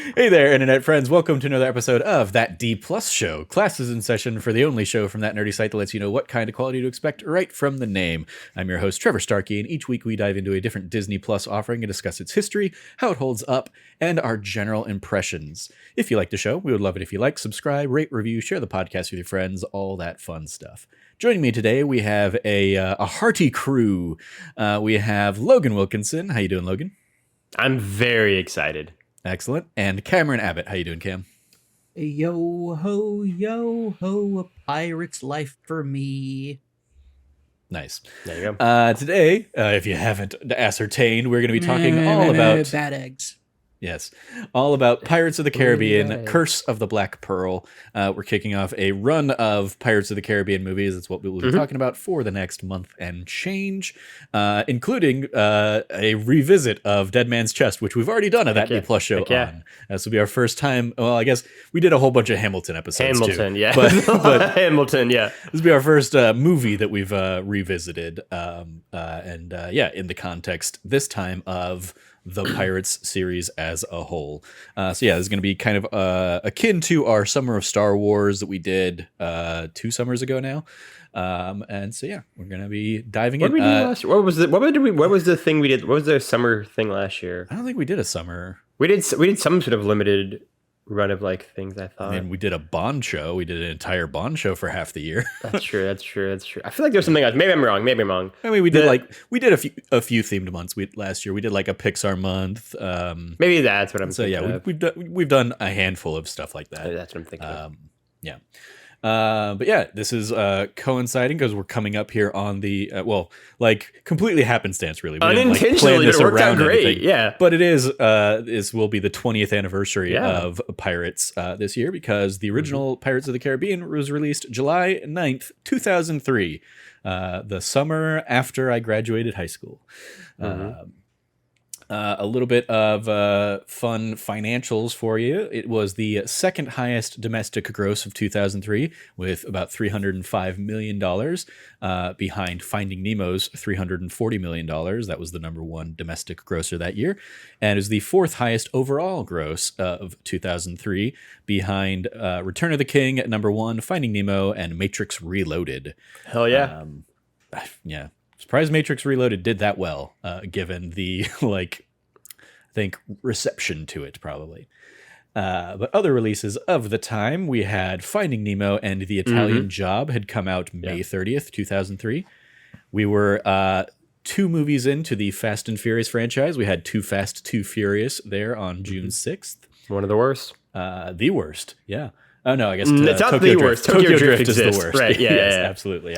Hey there, internet friends. Welcome to another episode of That D Plus Show. Class is in session for the only show from that nerdy site that lets you know what kind of quality to expect right from the name. I'm your host, Trevor Starkey, and each week we dive into a different Disney Plus offering and discuss its history, how it holds up, and our general impressions. If you like the show, we would love it if you like, subscribe, rate, review, share the podcast with your friends, all that fun stuff. Joining me today, we have a hearty crew. We have Logan Wilkinson. How you doing, Logan? I'm very excited. Excellent. And Cameron Abbott. How you doing, Cam? Yo ho, a pirate's life for me. Nice. There you go. Today, if you haven't ascertained, we're going to be talking all about bad eggs. Yes, all about Pirates of the Caribbean, Curse of the Black Pearl. We're kicking off a run of Pirates of the Caribbean movies. That's what we will be talking about for the next month and change, including a revisit of Dead Man's Chest, which we've already done a That D Plus show on. This will be our first time. Well, I guess we did a whole bunch of Hamilton episodes too. Yeah. But Hamilton, yeah. This will be our first movie that we've revisited. In the context this time of the Pirates series as a whole. This is going to be kind of akin to our Summer of Star Wars that we did 2 summers ago now. We're going to be diving in. What did we do last year? What was the thing we did? What was the summer thing last year? I don't think we did a summer. We did some sort of limited run of like things, I thought. I mean, we did a Bond show. We did an entire Bond show for half the year. That's true. I feel like there's something else. Maybe I'm wrong. I mean, we did a few themed months last year. We did like a Pixar month. Maybe that's what I'm thinking. So yeah, we've done a handful of stuff like that. That's what I'm thinking. Yeah. This is coinciding because we're coming up here on the completely happenstance, really. We unintentionally, but it worked out great. Anything. Yeah, but it is this will be the 20th anniversary of Pirates this year because the original Pirates of the Caribbean was released July 9th, 2003, the summer after I graduated high school. A little bit of fun financials for you. It was the second highest domestic gross of 2003 with about $305 million behind Finding Nemo's $340 million. That was the number one domestic grosser that year. And is the fourth highest overall gross of 2003 behind Return of the King at number 1, Finding Nemo, and Matrix Reloaded. Hell yeah. Yeah. Surprised Matrix Reloaded did that well, given the, I think, reception to it, probably. But other releases of the time, we had Finding Nemo and The Italian Job had come out May 30th, 2003. We were 2 movies into the Fast and Furious franchise. We had Too Fast, Too Furious there on June 6th. One of the worst. The worst, yeah. Oh, no, I guess it's not the worst. Tokyo Drift is the worst. Right, yes, absolutely.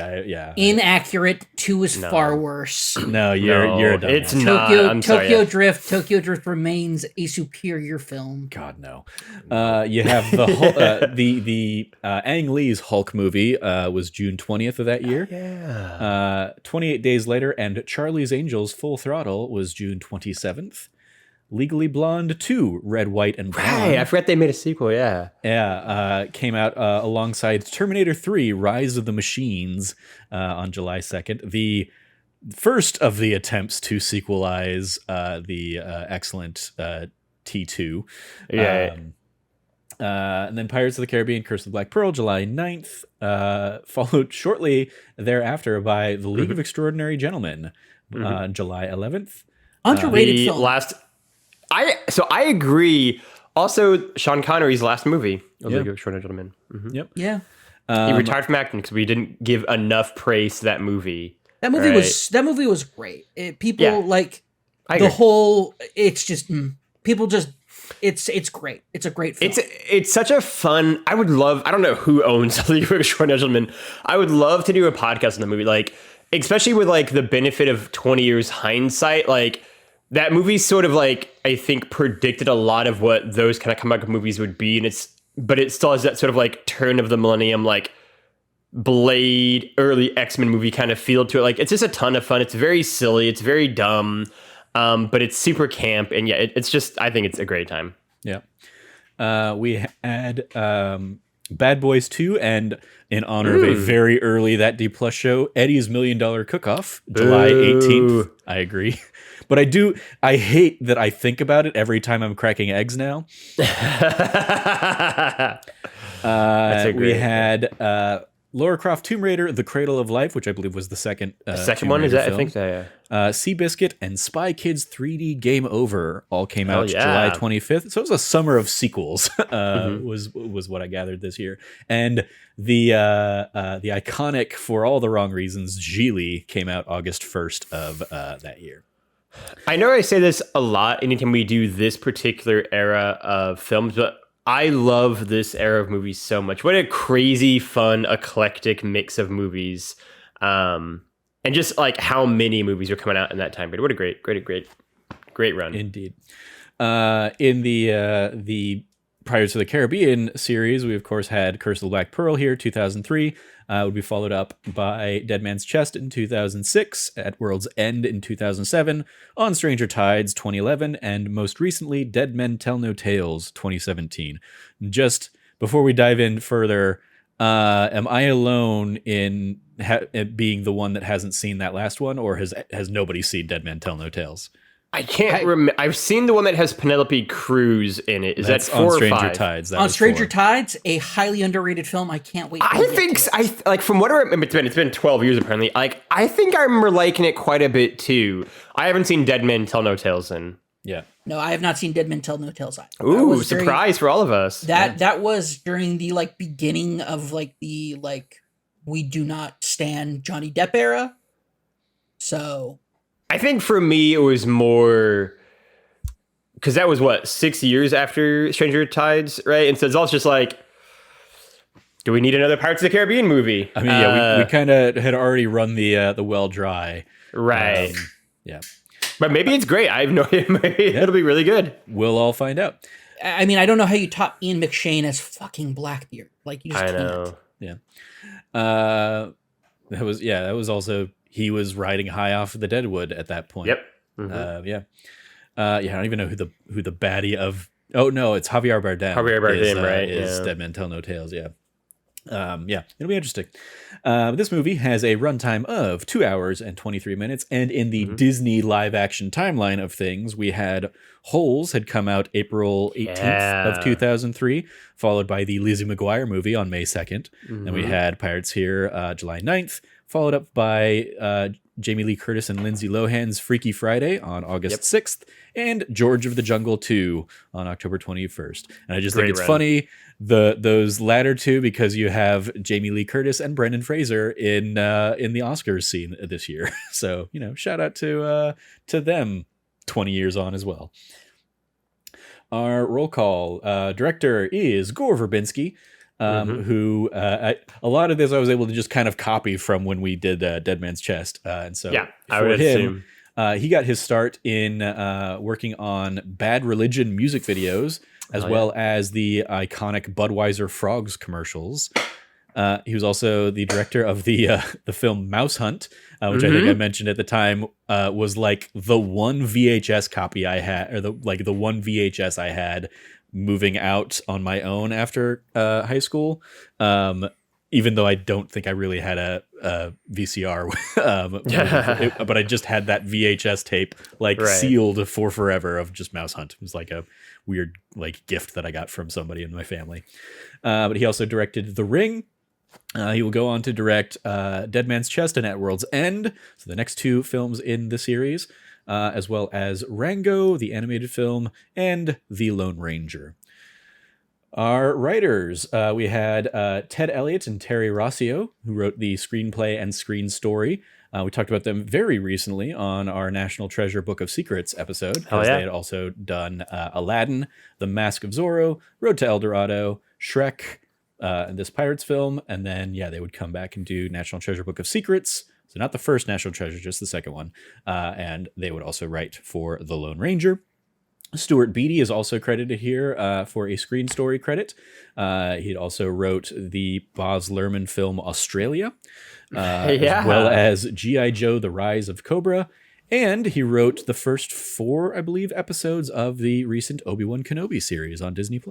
Inaccurate. 2 is far worse. No, you're a dumbass. It's not. Tokyo Drift remains a superior film. God, no. You have the whole, the Ang Lee's Hulk movie was June 20th of that year. Yeah. 28 days later, and Charlie's Angels Full Throttle was June 27th. Legally Blonde 2, Red, White, and Brown. Right, I forgot they made a sequel, yeah. Yeah, came out alongside Terminator 3, Rise of the Machines on July 2nd. The first of the attempts to sequelize the excellent T2. Yeah. And then Pirates of the Caribbean, Curse of the Black Pearl, July 9th, followed shortly thereafter by The League of Extraordinary Gentlemen, July 11th. Underrated film. I agree. Also, Sean Connery's last movie, A League of Extraordinary Gentlemen. Yep. Yeah. He retired from acting because we didn't give enough praise to that movie. That movie was great. I the whole. It's just people just. It's great. It's a great film. It's such a fun. I would love. I don't know who owns A League of Extraordinary Gentlemen. I would love to do a podcast on the movie, especially with the benefit of 20 years hindsight, that movie sort of I think predicted a lot of what those kind of comic movies would be, but it still has that sort of turn of the millennium, Blade, early X-Men movie kind of feel to it. It's just a ton of fun. It's very silly. It's very dumb, but it's super camp, and it's just, I think it's a great time. Yeah. We had Bad Boys 2, and in honor of a very early That D Plus show, Eddie's $1 Million Cook-Off, July 18th. I agree. But I hate that I think about it every time I'm cracking eggs now. We had Lara Croft Tomb Raider, The Cradle of Life, which I believe was the second second Tomb one, is Raider that? film. I think that, Seabiscuit and Spy Kids 3D Game Over all came Hell out yeah. July 25th. So it was a summer of sequels, was what I gathered this year. And the iconic, for all the wrong reasons, Geely came out August 1st of that year. I know I say this a lot anytime we do this particular era of films, but I love this era of movies so much. What a crazy, fun, eclectic mix of movies. And just like how many movies are coming out in that time period. What a great run. Indeed. In the Pirates of the Caribbean series, we of course had Curse of the Black Pearl here, 2003. Would be followed up by Dead Man's Chest in 2006, At World's End in 2007, On Stranger Tides 2011, and most recently Dead Men Tell No Tales 2017. Just before we dive in further, am I alone in being the one that hasn't seen that last one, or has nobody seen Dead Men Tell No Tales? I can't remember. I've seen the one that has Penelope Cruz in it. Is That's that 4 On or Stranger 5? Tides. That On was Stranger 4. Tides, a highly underrated film. I can't wait. I think like from what I remember, it's been 12 years apparently. Like I think I remember liking it quite a bit too. I haven't seen Dead Men Tell No Tales in. Yeah. No, I have not seen Dead Men Tell No Tales. Ooh, surprise for all of us. That was during the like beginning of like the like we do not stand Johnny Depp era. So I think for me it was more because that was what 6 years after Stranger Tides, right? And so it's also just like, do we need another Pirates of the Caribbean movie? I mean, yeah, we kind of had already run the well dry, right? Yeah, but maybe it's great. I have no idea. Maybe it'll be really good. We'll all find out. I mean, I don't know how you top Ian McShane as fucking Blackbeard. Like you just I can't. know. Yeah. That was also, he was riding high off of the Deadwood at that point. Yep. Mm-hmm. I don't even know who the baddie of. Oh no, it's Javier Bardem. Javier Bardem, right? Is Dead Men Tell No Tales. Yeah. It'll be interesting. This movie has a runtime of 2 hours and 23 minutes, and in the Disney live action timeline of things, we had Holes had come out April 18th of 2003, followed by the Lizzie McGuire movie on May 2nd. And we had Pirates here July 9th, followed up by Jamie Lee Curtis and Lindsay Lohan's Freaky Friday on August 6th, and George of the Jungle 2 on October 21st. And I just think it's funny, those latter two, because you have Jamie Lee Curtis and Brendan Fraser in the Oscars scene this year. So, shout out to them 20 years on as well. Our roll call director is Gore Verbinski. Who a lot of this I was able to just kind of copy from when we did Dead Man's Chest, and so I would assume he got his start in working on Bad Religion music videos, as well as the iconic Budweiser Frogs commercials. He was also the director of the film Mouse Hunt, which I think I mentioned at the time was like the one VHS copy I had, or the one VHS I had moving out on my own after high school, even though I don't think I really had a VCR, but I just had that VHS tape sealed for forever of just Mouse Hunt. It was like a weird gift that I got from somebody in my family. But he also directed The Ring. He will go on to direct Dead Man's Chest and At World's End, so the next two films in the series, as well as Rango, the animated film, and The Lone Ranger. Our writers, we had Ted Elliott and Terry Rossio, who wrote the screenplay and screen story. We talked about them very recently on our National Treasure Book of Secrets episode, because they had also done Aladdin, The Mask of Zorro, Road to El Dorado, Shrek, and this Pirates film, and then they would come back and do National Treasure Book of Secrets. So not the first National Treasure, just the second one. And they would also write for The Lone Ranger. Stuart Beattie is also credited here for a screen story credit. He also wrote the Baz Luhrmann film Australia, as well as G.I. Joe, The Rise of Cobra. And he wrote the first 4, I believe, episodes of the recent Obi-Wan Kenobi series on Disney+.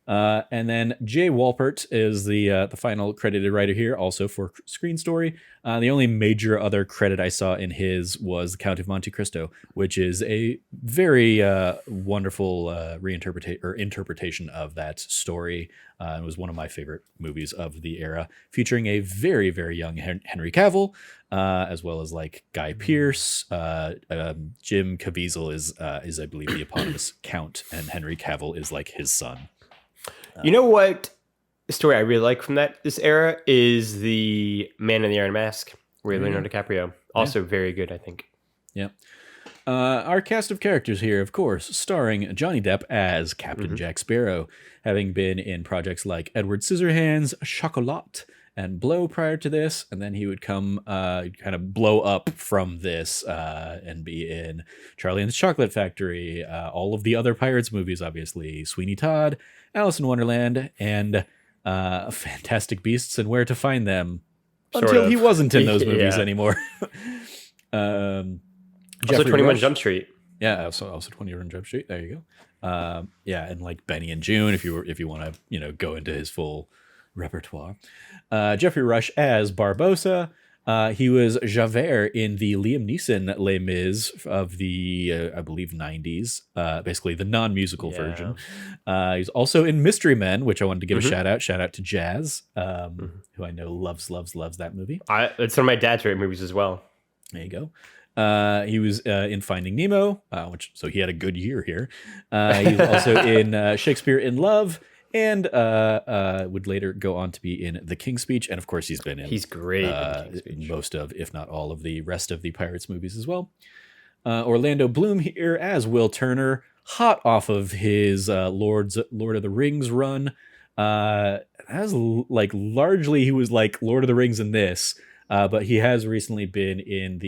And then Jay Walpert is the final credited writer here, also for Screen Story. The only major other credit I saw in his was The Count of Monte Cristo, which is a very wonderful interpretation of that story. It was one of my favorite movies of the era, featuring a very, very young Henry Cavill, as well as like Guy Pearce. Jim Caviezel is I believe the eponymous Count, and Henry Cavill is like his son. You know what story I really like from this era is the Man in the Iron Mask, where Leonardo DiCaprio. Also very good, I think. Yeah. Our cast of characters here, of course, starring Johnny Depp as Captain Jack Sparrow, having been in projects like Edward Scissorhands, Chocolat, and Blow prior to this, and then he would come kind of blow up from this and be in Charlie and the Chocolate Factory, all of the other Pirates movies, obviously, Sweeney Todd, Alice in Wonderland, and Fantastic Beasts and Where to Find Them, until he wasn't in those movies anymore. Also 21 Jump Street. Yeah, also 21 Jump Street. There you go. Yeah, and like Benny and June, if you want to go into his full repertoire. Jeffrey Rush as Barbossa. He was Javert in the Liam Neeson Les Mis of the, I believe, 90s, basically the non-musical version. He's also in Mystery Men, which I wanted to give a shout out. Shout out to Jazz, who I know loves that movie. It's one of my dad's favorite movies as well. There you go. He was in Finding Nemo, so he had a good year here. He was also in Shakespeare in Love, and would later go on to be in The King's Speech. And of course, he's great in most of, if not all of the rest of the Pirates movies as well. Orlando Bloom here as Will Turner, hot off of his Lord of the Rings run. As like largely he was like Lord of the Rings in this, but he has recently been in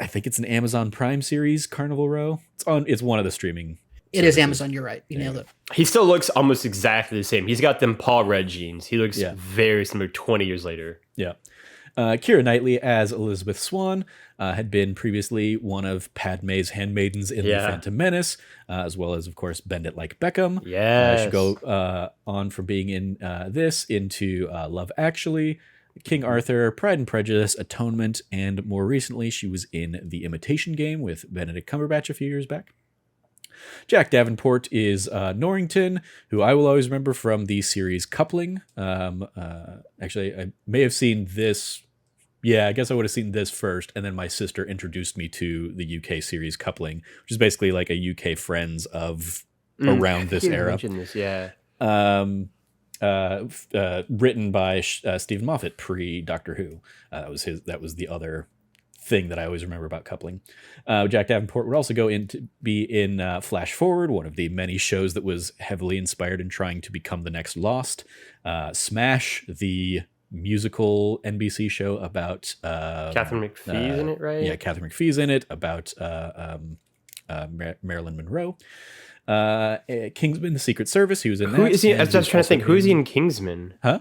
I think it's an Amazon Prime series, Carnival Row. It's one of the streaming. It is Amazon. You're right. You nailed it. He still looks almost exactly the same. He's got them Paul Rudd jeans. He looks very similar 20 years later. Yeah. Keira Knightley as Elizabeth Swann had been previously one of Padme's handmaidens in The Phantom Menace, as well as, of course, Bend It Like Beckham. Yes. She go on from being in this into Love Actually, King Arthur, Pride and Prejudice, Atonement, and more recently she was in The Imitation Game with Benedict Cumberbatch a few years back. Jack Davenport is Norrington, who I will always remember from the series Coupling. Actually, I may have seen this. Yeah, I guess I would have seen this first, and then my sister introduced me to the UK series Coupling, which is basically like a UK Friends of around this era. This, yeah. Written by Stephen Moffat pre Doctor Who. That was the other thing that I always remember about Coupling. Jack Davenport would also go in to be in Flash Forward, one of the many shows that was heavily inspired in trying to become the next Lost. Smash, the musical NBC show about Catherine McPhee's in it, right? Yeah, Catherine McPhee's in it, about Marilyn Monroe. Kingsman: The Secret Service. He was in that. Who is he? I was trying to think. Who is he in Kingsman? Huh?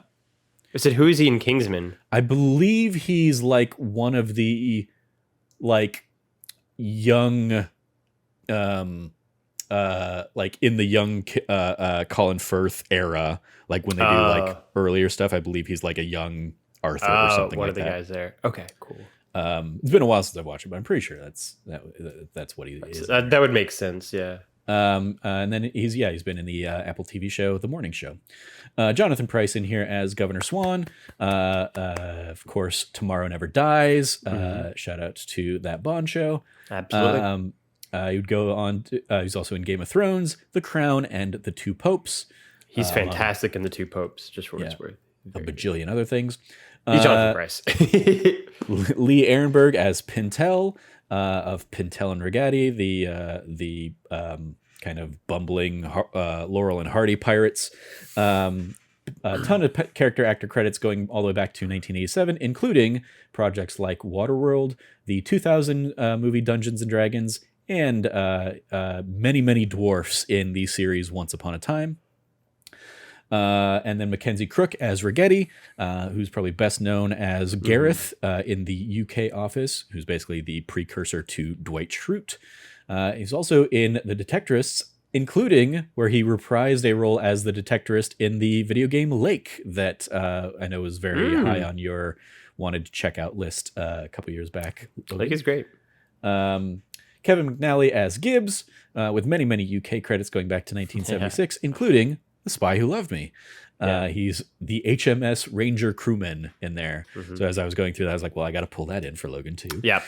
I said, who is he in Kingsman? I believe he's like one of the like young, like in the young Colin Firth era, like when they do like earlier stuff. I believe he's like a young Arthur or something one like that. One of the guys there. Okay, cool. It's been a while since I've watched it, but I'm pretty sure that's what he is. That would make sense, yeah. And then he's been in the Apple TV show The Morning Show. Jonathan Pryce in here as Governor Swan. Of course, Tomorrow Never Dies. Shout out to that Bond show. Absolutely. He would go on to, he's also in Game of Thrones, The Crown, and The Two Popes. He's fantastic in The Two Popes, just for what it's worth. A bajillion other things. He's Jonathan Pryce. Lee Ehrenberg as Pintel of Pintel and Rigatti, the kind of bumbling Laurel and Hardy pirates. A ton of character actor credits going all the way back to 1987, including projects like Waterworld, the 2000 movie Dungeons and Dragons, and many dwarfs in the series Once Upon a Time. And then Mackenzie Crook as Rigetti, who's probably best known as Gareth in the UK office, who's basically the precursor to Dwight Schrute. He's also in The Detectorists including where he reprised a role as the detectorist in the video game Lake that I know was very high on your wanted to check out list a couple years back. Lake is great. Kevin McNally as Gibbs, with many, many UK credits going back to 1976, including The Spy Who Loved Me. He's the HMS Ranger crewman in there. So as I was going through that, I was like, well, I got to pull that in for Logan too. Yeah.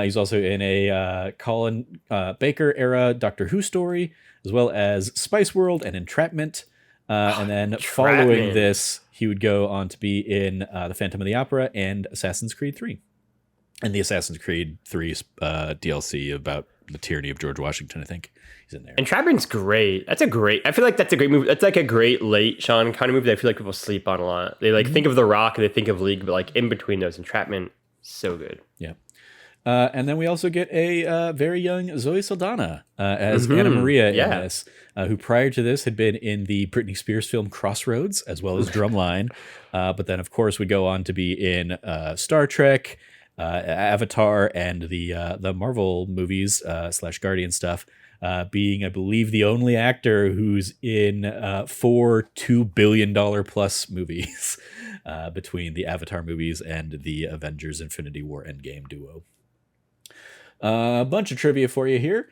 He's also in a Colin Baker era Doctor Who story, as well as Spice World and Entrapment. And then following this, he would go on to be in The Phantom of the Opera and Assassin's Creed 3. And the Assassin's Creed 3 DLC about the tyranny of George Washington, I think. He's in there. Entrapment's great. I feel like that's a great movie. That's like a great late Sean kind of movie that I feel like people sleep on a lot. They think of The Rock and they think of League, but like in between those, Entrapment, so good. Yeah. And then we also get a very young Zoe Saldana as Anna Maria in this, who prior to this had been in the Britney Spears film Crossroads, as well as Drumline. But then, of course, would go on to be in Star Trek, Avatar, and the Marvel movies / Guardian stuff, being, I believe, the only actor who's in 4 $2 billion plus movies between the Avatar movies and the Avengers Infinity War Endgame duo. A bunch of trivia for you here,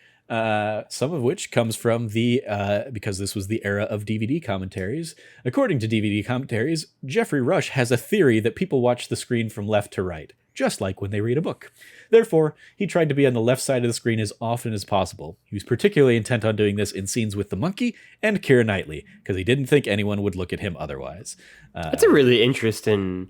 some of which comes from because this was the era of DVD commentaries. According to DVD commentaries, Jeffrey Rush has a theory that people watch the screen from left to right, just like when they read a book. Therefore, he tried to be on the left side of the screen as often as possible. He was particularly intent on doing this in scenes with the monkey and Keira Knightley, because he didn't think anyone would look at him otherwise. That's a really interesting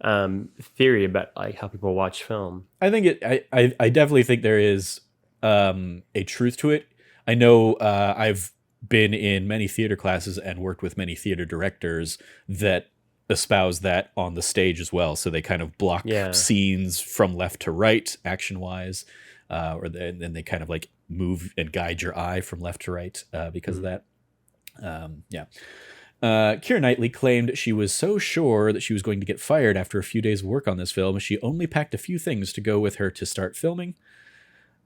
theory about like how people watch film. I think I definitely think there is a truth to it. I know I've been in many theater classes and worked with many theater directors that espouse that on the stage as well. So they kind of block scenes from left to right, action wise, and then they kind of like move and guide your eye from left to right because of that. Keira Knightley claimed she was so sure that she was going to get fired after a few days of work on this film, she only packed a few things to go with her to start filming.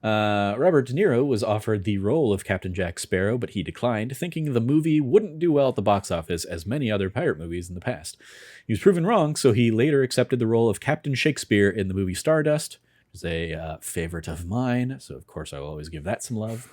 Robert De Niro was offered the role of Captain Jack Sparrow, but he declined, thinking the movie wouldn't do well at the box office as many other pirate movies in the past. He was proven wrong, so he later accepted the role of Captain Shakespeare in the movie Stardust, which is a favorite of mine, so of course I will always give that some love.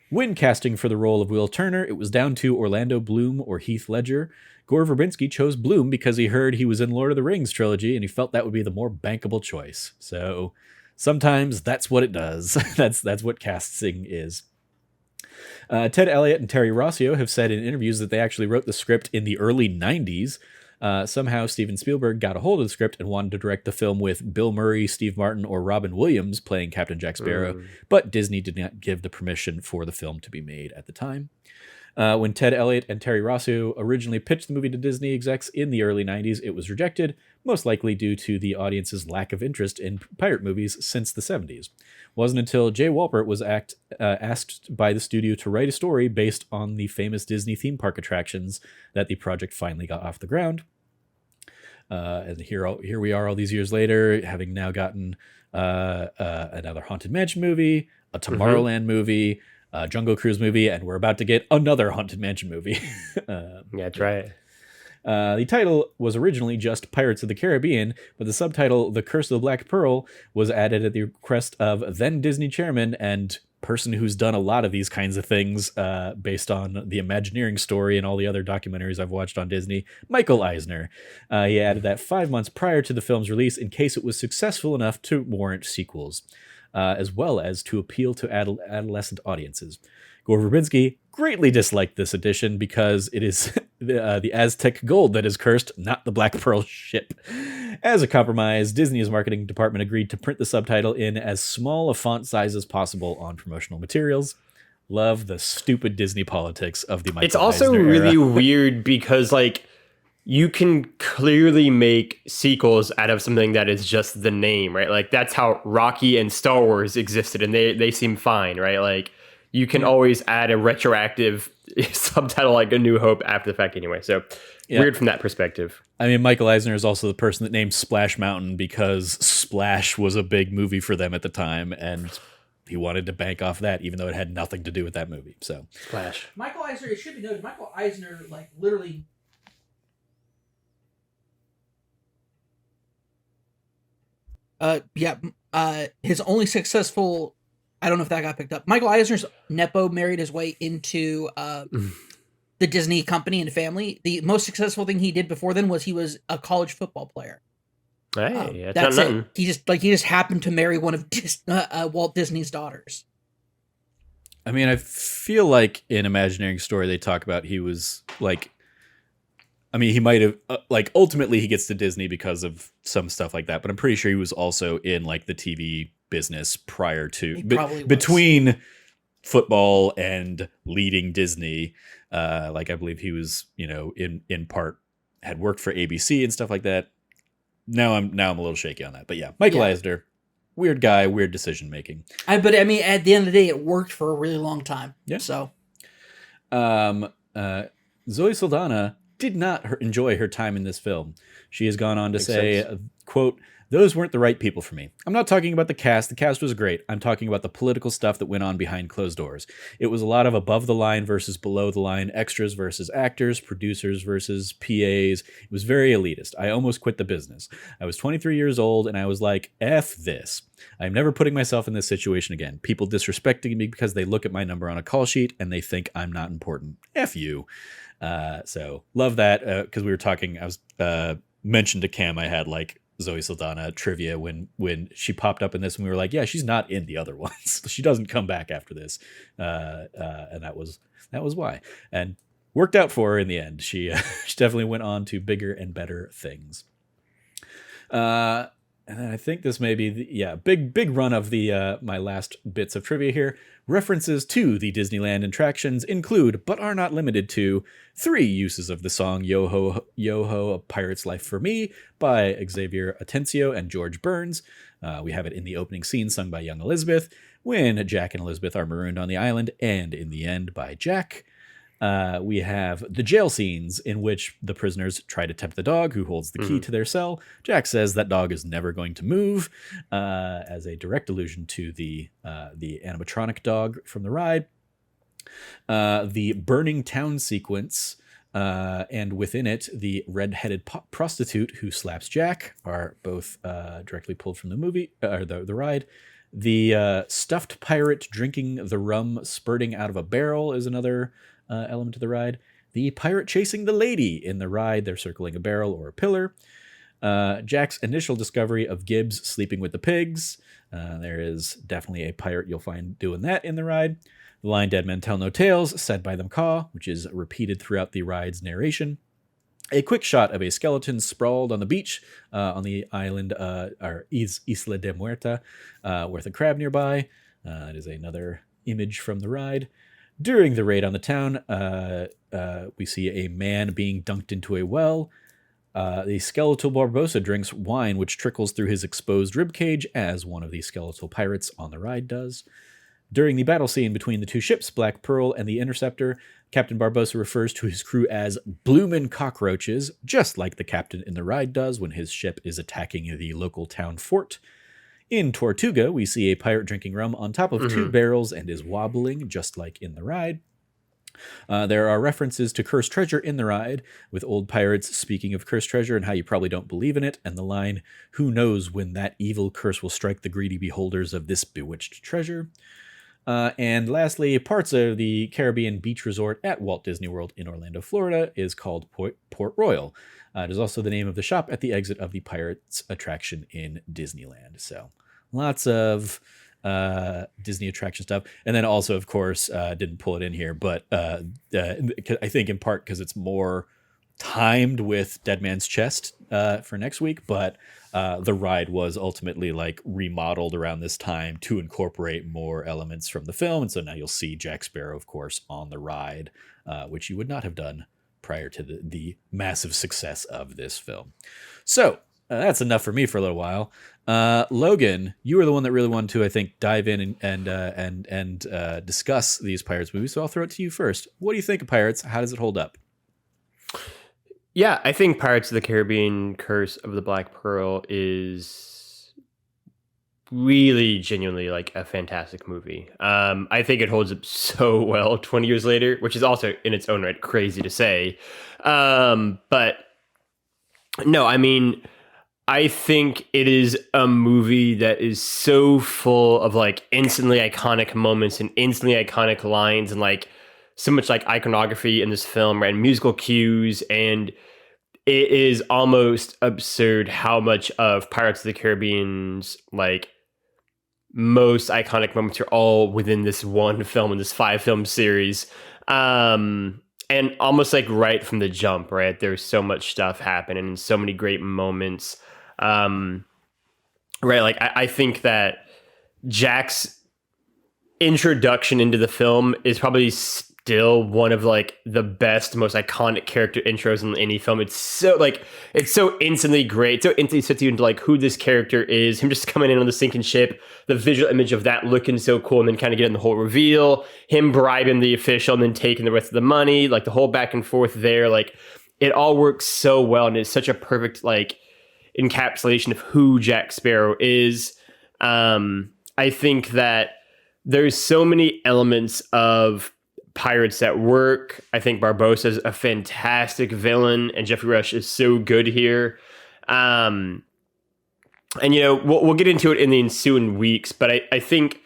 When casting for the role of Will Turner, it was down to Orlando Bloom or Heath Ledger. Gore Verbinski chose Bloom because he heard he was in Lord of the Rings trilogy, and he felt that would be the more bankable choice. So sometimes that's what it does. That's what casting is. Ted Elliott and Terry Rossio have said in interviews that they actually wrote the script in the early 90s. Somehow Steven Spielberg got a hold of the script and wanted to direct the film with Bill Murray, Steve Martin, or Robin Williams playing Captain Jack Sparrow, but Disney did not give the permission for the film to be made at the time. When Ted Elliott and Terry Rossio originally pitched the movie to Disney execs in the early 90s, it was rejected, most likely due to the audience's lack of interest in pirate movies since the 70s. It wasn't until Jay Walpert was asked by the studio to write a story based on the famous Disney theme park attractions that the project finally got off the ground. And here we are all these years later, having now gotten another Haunted Mansion movie, a Tomorrowland movie, Jungle Cruise movie, and we're about to get another Haunted Mansion movie. That's right. The title was originally just Pirates of the Caribbean, but the subtitle The Curse of the Black Pearl was added at the request of then Disney chairman and person who's done a lot of these kinds of things based on the Imagineering story and all the other documentaries I've watched on Disney, Michael Eisner. He added that 5 months prior to the film's release in case it was successful enough to warrant sequels, as well as to appeal to adolescent audiences. Gore Verbinski greatly disliked this edition because it is the Aztec gold that is cursed, not the Black Pearl ship. As a compromise, Disney's marketing department agreed to print the subtitle in as small a font size as possible on promotional materials. Love the stupid Disney politics of the Michael It's also Eisner really era. weird because like you can clearly make sequels out of something that is just the name, right? Like that's how Rocky and Star Wars existed, and they seem fine, right? Like you can always add a retroactive subtitle like A New Hope after the fact anyway. So weird from that perspective. I mean, Michael Eisner is also the person that named Splash Mountain because Splash was a big movie for them at the time, and he wanted to bank off that, even though it had nothing to do with that movie. So Splash. Michael Eisner, it should be noted, Michael Eisner, like, literally... his only successful... I don't know if that got picked up. Michael Eisner's Nepo married his way into the Disney company and family. The most successful thing he did before then was he was a college football player. Hey, That's not it. nothing. He just happened to marry one of Walt Disney's daughters. I mean, I feel like in Imagineering Story they talk about he was like, I mean, he might have like ultimately he gets to Disney because of some stuff like that, but I'm pretty sure he was also in like the TV business prior to between football and leading Disney. Like I believe he was, in part had worked for ABC and stuff like that. Now I'm a little shaky on that, but yeah, Michael Eisner, weird guy, weird decision making. But I mean, at the end of the day, it worked for a really long time. Yeah. So, Zoe Saldana did not enjoy her time in this film. She has gone on to say, quote, "Those weren't the right people for me. I'm not talking about the cast. The cast was great. I'm talking about the political stuff that went on behind closed doors. It was a lot of above the line versus below the line, extras versus actors, producers versus PAs. It was very elitist. I almost quit the business. I was 23 years old and I was like, F this. I'm never putting myself in this situation again. People disrespecting me because they look at my number on a call sheet and they think I'm not important. F you." So love that. Cause we were talking, I was, mentioned to Cam, I had like Zoe Saldana trivia when she popped up in this and we were like, yeah, she's not in the other ones. She doesn't come back after this. And that was why, and worked out for her in the end. She definitely went on to bigger and better things. And then I think this may be big run of the my last bits of trivia here. References to the Disneyland attractions include, but are not limited to, 3 uses of the song Yo Ho, Yo Ho, A Pirate's Life for Me by Xavier Atencio and George Burns. We have it in the opening scene sung by young Elizabeth, when Jack and Elizabeth are marooned on the island, and in the end by Jack. We have the jail scenes in which the prisoners try to tempt the dog who holds the key to their cell. Jack says that dog is never going to move, as a direct allusion to the animatronic dog from the ride. The burning town sequence, and within it, the red-headed prostitute who slaps Jack are both directly pulled from the movie or the ride. The stuffed pirate drinking the rum spurting out of a barrel is another element of the ride. The pirate chasing the lady in the ride, they're circling a barrel or a pillar. Jack's initial discovery of Gibbs sleeping with the pigs. There is definitely a pirate you'll find doing that in the ride. The line "Dead men tell no tales," said by them caw, which is repeated throughout the ride's narration. A quick shot of a skeleton sprawled on the beach on the island, or Isla de Muerta, with a crab nearby. That is another image from the ride. During the raid on the town, we see a man being dunked into a well. The skeletal Barbossa drinks wine, which trickles through his exposed ribcage, as one of the skeletal pirates on the ride does. During the battle scene between the 2 ships, Black Pearl and the Interceptor, Captain Barbossa refers to his crew as bloomin' cockroaches, just like the captain in the ride does when his ship is attacking the local town fort. In Tortuga, we see a pirate drinking rum on top of 2 barrels and is wobbling, just like in the ride. There are references to cursed treasure in the ride, with old pirates speaking of cursed treasure and how you probably don't believe in it, and the line, "Who knows when that evil curse will strike the greedy beholders of this bewitched treasure?" And lastly, parts of the Caribbean beach resort at Walt Disney World in Orlando, Florida is called Port Royal. It is also the name of the shop at the exit of the Pirates attraction in Disneyland. So lots of Disney attraction stuff. And then also, of course, didn't pull it in here, but I think in part because it's more timed with Dead Man's Chest for next week, but the ride was ultimately like remodeled around this time to incorporate more elements from the film. And so now you'll see Jack Sparrow, of course, on the ride, which you would not have done prior to the massive success of this film. So that's enough for me for a little while. Logan, you were the one that really wanted to, I think, dive in and discuss these Pirates movies. So I'll throw it to you first. What do you think of Pirates? How does it hold up? Yeah, I think Pirates of the Caribbean: Curse of the Black Pearl is really genuinely like a fantastic movie. I think it holds up so well 20 years later, which is also in its own right crazy to say. But no, I mean, I think it is a movie that is so full of like instantly iconic moments and instantly iconic lines and like so much like iconography in this film, right? And musical cues, and it is almost absurd how much of Pirates of the Caribbean's like most iconic moments are all within this one film in this 5-film series. And almost like right from the jump, right? There's so much stuff happening and so many great moments. Right. Like I think that Jack's introduction into the film is probably still one of like the best, most iconic character intros in any film. It's so instantly great. So instantly sets you into like who this character is, him just coming in on the sinking ship, the visual image of that looking so cool, and then kind of getting the whole reveal, him bribing the official and then taking the rest of the money, like the whole back and forth there. Like it all works so well, and it's such a perfect like encapsulation of who Jack Sparrow is. I think that there's so many elements of Pirates that work. I think Barbossa's a fantastic villain, and Jeffrey Rush is so good here. And you know, we'll get into it in the ensuing weeks, but I think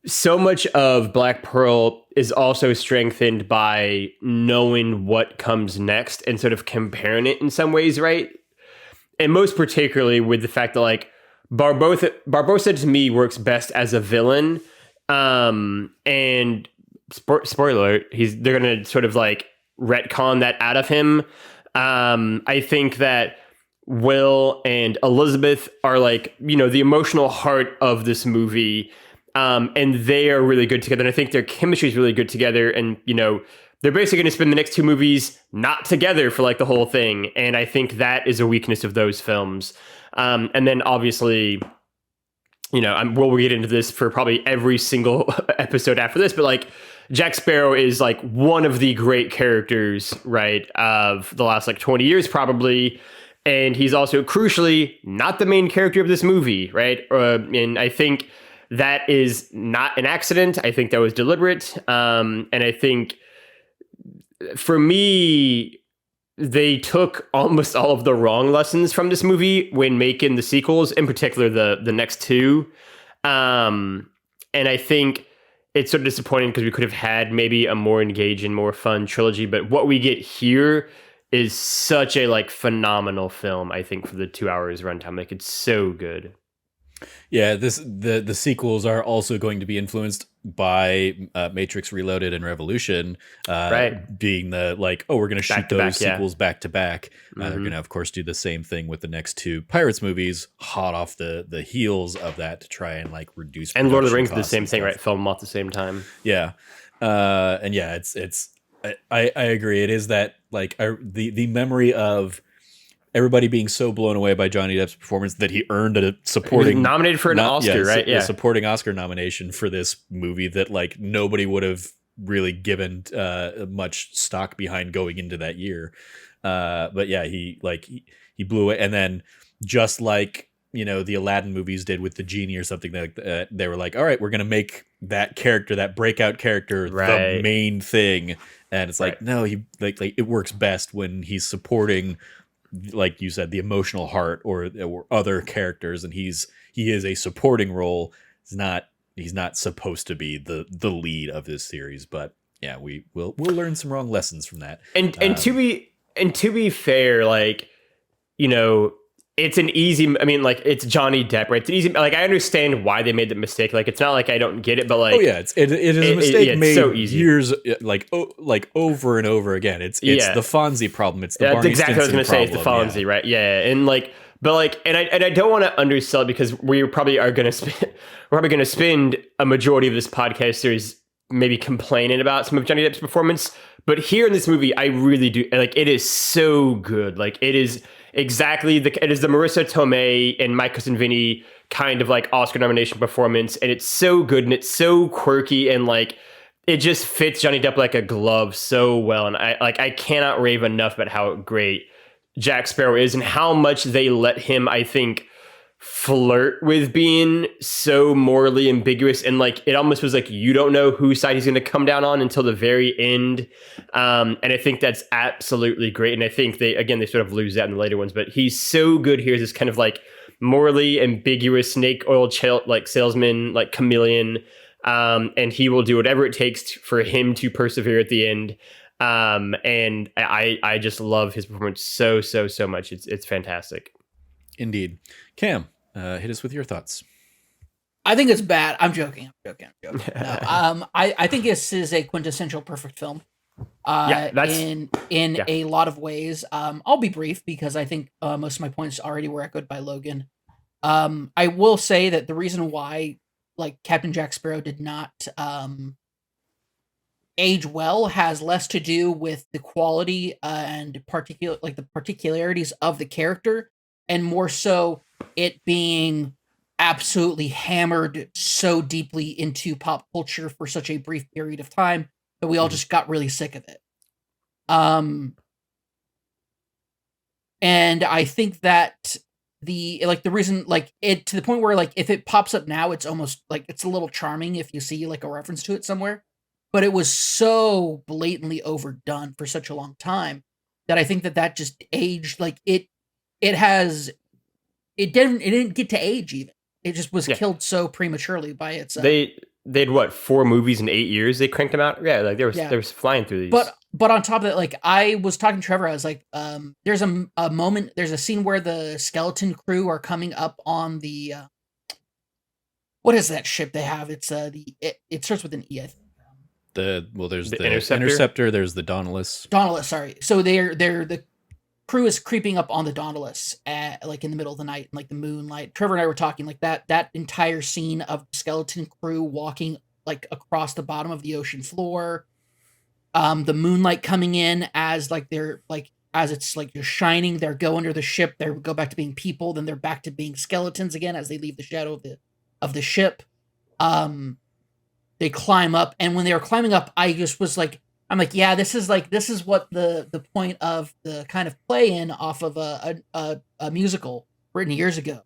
so much of Black Pearl is also strengthened by knowing what comes next and sort of comparing it in some ways, right? And most particularly with the fact that like Barbossa to me works best as a villain. And spoiler alert, they're gonna sort of like retcon that out of him. I think that Will and Elizabeth are like, you know, the emotional heart of this movie. And they are really good together. And I think their chemistry is really good together. And, you know, they're basically going to spend the next 2 movies not together for like the whole thing. And I think that is a weakness of those films. And then obviously, you know, we'll get into this for probably every single episode after this, but like Jack Sparrow is like one of the great characters, right, of the last like 20 years probably. And he's also crucially not the main character of this movie, right? And I think that is not an accident. I think that was deliberate. And I think for me, they took almost all of the wrong lessons from this movie when making the sequels, in particular the next 2. And I think it's sort of disappointing because we could have had maybe a more engaging, more fun trilogy. But what we get here is such a like phenomenal film, I think, for the 2 hours runtime. Like it's so good. Yeah, the sequels are also going to be influenced by Matrix Reloaded and Revolution, right? Being the like, oh, we're going to shoot those sequels back to back. They're Mm-hmm. going to, of course, do the same thing with the next 2 Pirates movies, hot off the heels of that to try and like reduce. And Lord of the Rings production did the same costs thing, and right? stuff. Film them all at the same time. Yeah, and yeah, I agree. It is that like the memory of everybody being so blown away by Johnny Depp's performance that he earned a supporting, he was nominated for an Oscar, right? Yeah, a supporting Oscar nomination for this movie that like nobody would have really given much stock behind going into that year. But yeah, he blew it, and then just like, you know, the Aladdin movies did with the genie or something, that they were like, all right, we're gonna make that character, that breakout character, the main thing, and it's like, no, he like it works best when he's supporting, like you said, the emotional heart or other characters, and he is a supporting role. He's not supposed to be the lead of this series, but yeah, we'll learn some wrong lessons from that. And to be fair, like, you know, it's an easy, I mean, like, it's Johnny Depp, right? It's easy, like, I understand why they made the mistake. Like, it's not like I don't get it, but like, oh yeah, it is a mistake made so easy. Years, like over and over again. It's the Fonzie problem. It's the that's Barney exactly what I was Stinson going to say. It's the problem, Fonzie, right? Yeah, and like, but like, and I don't want to undersell it because we probably are going to we're probably going to spend a majority of this podcast series maybe complaining about some of Johnny Depp's performance. But here in this movie, I really do like. It is so good. Like it is exactly it is the Marissa Tomei and My Cousin Vinny kind of like Oscar nomination performance, and it's so good and it's so quirky and like it just fits Johnny Depp like a glove so well. And I cannot rave enough about how great Jack Sparrow is and how much they let him, I think, flirt with being so morally ambiguous, and like it almost was like you don't know whose side he's going to come down on until the very end. And I think that's absolutely great. And I think they sort of lose that in the later ones, but he's so good here as this kind of like morally ambiguous snake oil like salesman, like chameleon. And he will do whatever it takes for him to persevere at the end. And I just love his performance so much. It's fantastic. Indeed. Cam, hit us with your thoughts. I think it's bad. I'm joking. No, I think this is a quintessential perfect film. In a lot of ways. I'll be brief because I think most of my points already were echoed by Logan. I will say that the reason why like Captain Jack Sparrow did not age well has less to do with the quality and the particularities of the character, and more so it being absolutely hammered so deeply into pop culture for such a brief period of time that we all just got really sick of it. And I think that the reason like it to the point where like if it pops up now, it's almost like it's a little charming if you see like a reference to it somewhere, but it was so blatantly overdone for such a long time that I think that just aged like it didn't get to age even. It just was killed so prematurely by its. They'd what 4 movies in 8 years they cranked them out. Yeah, like they was flying through these. But on top of that, like I was talking to Trevor, I was like, there's a moment, there's a scene where the skeleton crew are coming up on the what is that ship they have? It's it starts with an E. I think. There's the Interceptor. There's the Dauntless. Sorry. So they're the crew is creeping up on the Dauntless at, like in the middle of the night, in, like the moonlight. Trevor and I were talking like that entire scene of the skeleton crew walking like across the bottom of the ocean floor. The moonlight coming in as like they're like as it's like you're shining, they go under the ship, they go back to being people, then they're back to being skeletons again as they leave the shadow of the ship. They climb up, and when they were climbing up, I'm like, yeah, this is what the point of the kind of play in off of a musical written years ago,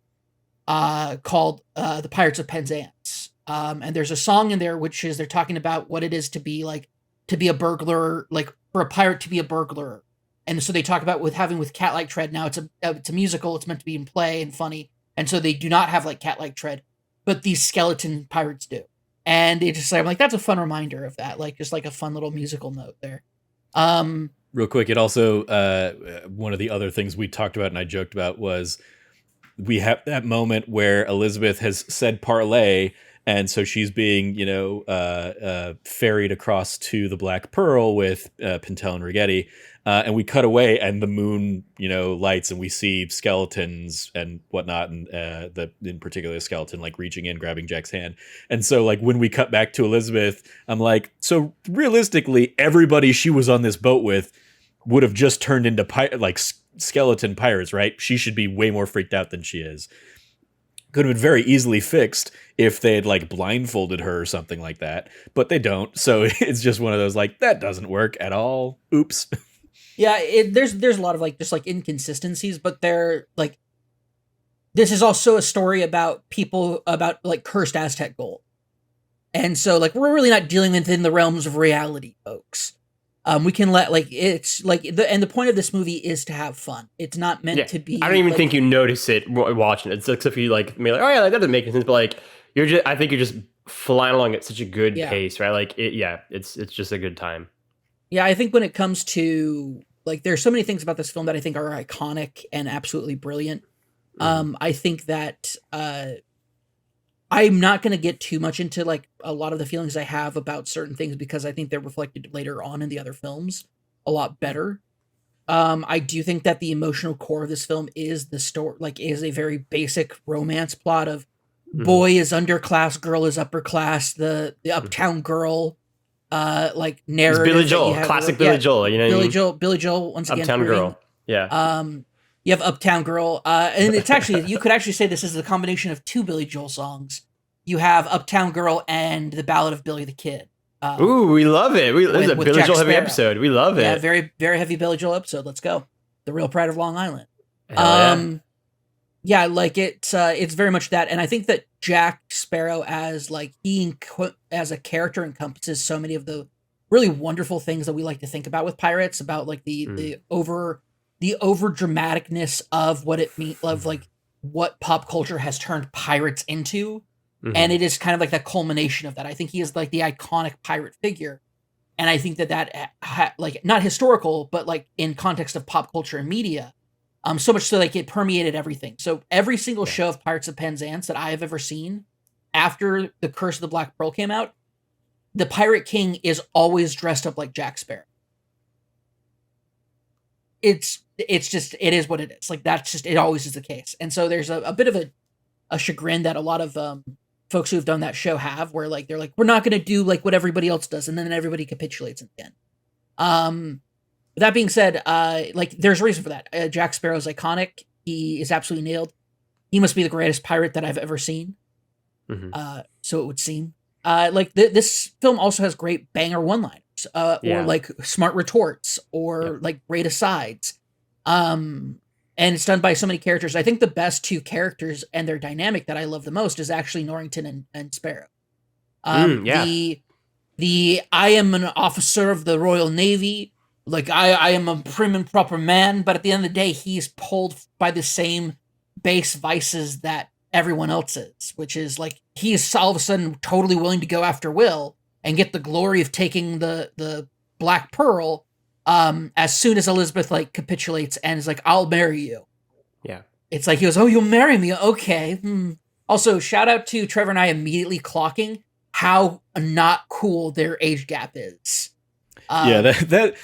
called The Pirates of Penzance. And there's a song in there which is they're talking about what it is to be like to be a burglar, like for a pirate to be a burglar. And so they talk about with cat-like tread. Now it's a musical. It's meant to be in play and funny. And so they do not have like cat-like tread, but these skeleton pirates do. And they just I'm like, that's a fun reminder of that. Like just like a fun little musical note there. Real quick, it also, one of the other things we talked about and I joked about was we have that moment where Elizabeth has said parlay, and so she's being, ferried across to the Black Pearl with Pintel and Rigetti. And we cut away, and the moon, lights, and we see skeletons and whatnot, and in particular, a skeleton like reaching in, grabbing Jack's hand. And so, like when we cut back to Elizabeth, I'm like, so realistically, everybody she was on this boat with would have just turned into skeleton pirates, right? She should be way more freaked out than she is. Could have been very easily fixed if they had like blindfolded her or something like that, but they don't. So it's just one of those like that doesn't work at all. Oops. Yeah, there's a lot of like just like inconsistencies, but they're like this is also a story about people about like cursed Aztec gold, and so like we're really not dealing within the realms of reality, folks. We can let like it's like the point of this movie is to have fun. It's not meant to be. I don't even think you notice it watching it. It's like if you like me like oh yeah that doesn't make any sense, but like I think you're just flying along at such a good pace, right? Like it's just a good time. Yeah, I think when it comes to like there's so many things about this film that I think are iconic and absolutely brilliant. I think that I'm not going to get too much into like a lot of the feelings I have about certain things because I think they're reflected later on in the other films a lot better. I do think that the emotional core of this film is the story, like is a very basic romance plot of boy is underclass, girl is upper class, the uptown girl, like narrative. It's Billy Joel, classic Billy Joel, Billy Joel once again. Uptown Girl. Yeah. You have Uptown Girl, and it's actually you could actually say this is the combination of 2 Billy Joel songs. You have Uptown Girl and the Ballad of Billy the Kid. Ooh, we love it. This is a Billy Joel heavy episode. We love it. Yeah, very very heavy Billy Joel episode. Let's go. The Real Pride of Long Island. Yeah, like it's very much that, and I think that Jack Sparrow as like as a character encompasses so many of the really wonderful things that we like to think about with pirates, about like the over dramaticness of what it mean of like what pop culture has turned pirates into, and it is kind of like the culmination of that. I think he is like the iconic pirate figure, and I think that like not historical, but like in context of pop culture and media. So much so like it permeated everything. So every single show of Pirates of Penzance that I have ever seen after The Curse of the Black Pearl came out, the Pirate King is always dressed up like Jack Sparrow. It's just it is what it is. Like that's just it always is the case. And so there's a bit of a chagrin that a lot of folks who've done that show have, where like they're like, we're not gonna do like what everybody else does, and then everybody capitulates in the end. That being said, like there's a reason for that. Jack Sparrow's iconic. He is absolutely nailed. He must be the greatest pirate that I've ever seen. So it would seem. Like this film also has great banger one-liners, or like smart retorts, or like great asides. And it's done by so many characters. I think the best two characters and their dynamic that I love the most is actually Norrington and Sparrow. The I am an officer of the Royal Navy. Like, I am a prim and proper man, but at the end of the day, he's pulled by the same base vices that everyone else is, which is, like, he's all of a sudden totally willing to go after Will and get the glory of taking the Black Pearl as soon as Elizabeth, like, capitulates and is like, I'll marry you. Yeah. It's like, he goes, oh, you'll marry me? Okay. Also, shout out to Trevor and I immediately clocking how not cool their age gap is. That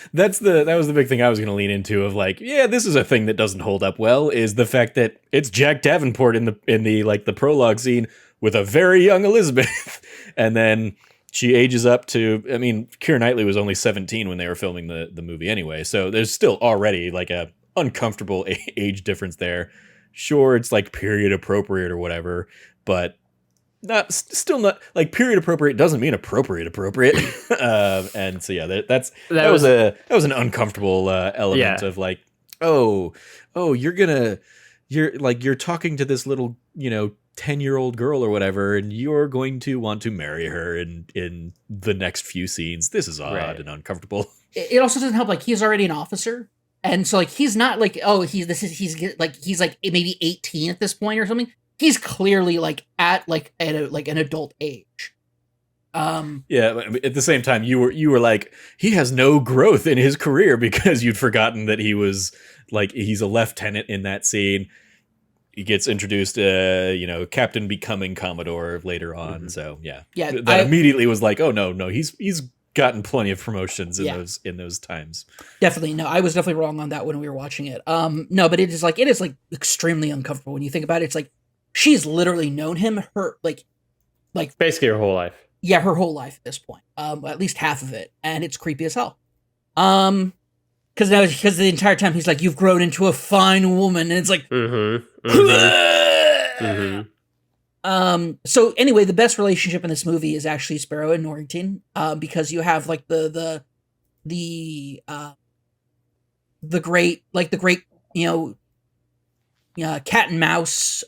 was the big thing I was going to lean into of like, yeah, this is a thing that doesn't hold up well, is the fact that it's Jack Davenport in the like the prologue scene with a very young Elizabeth, and then she ages up to, I mean, Keira Knightley was only 17 when they were filming the movie anyway, so there's still already like a uncomfortable age difference there. Sure, it's like period appropriate or whatever, but still not like period appropriate doesn't mean appropriate. And so yeah, that was an uncomfortable element of like, you're talking to this little 10-year-old girl or whatever, and you're going to want to marry her in the next few scenes. This is odd and uncomfortable. It also doesn't help, like, he's already an officer, and so like he's not like, he's like maybe 18 at this point or something. He's clearly like at an adult age. Yeah, at the same time, you were like, he has no growth in his career because you'd forgotten that he was like, he's a lieutenant in that scene. He gets introduced, captain becoming Commodore later on. So yeah, that immediately was like, oh no, he's gotten plenty of promotions in those times. Definitely, no, I was definitely wrong on that when we were watching it. No, but it is like extremely uncomfortable when you think about it. It's like, she's literally known him her like basically her whole life. Yeah, her whole life at this point. At least half of it, and it's creepy as hell. Because the entire time he's like, "You've grown into a fine woman," and it's like, So anyway, the best relationship in this movie is actually Sparrow and Norrington, because you have like the great cat and mouse,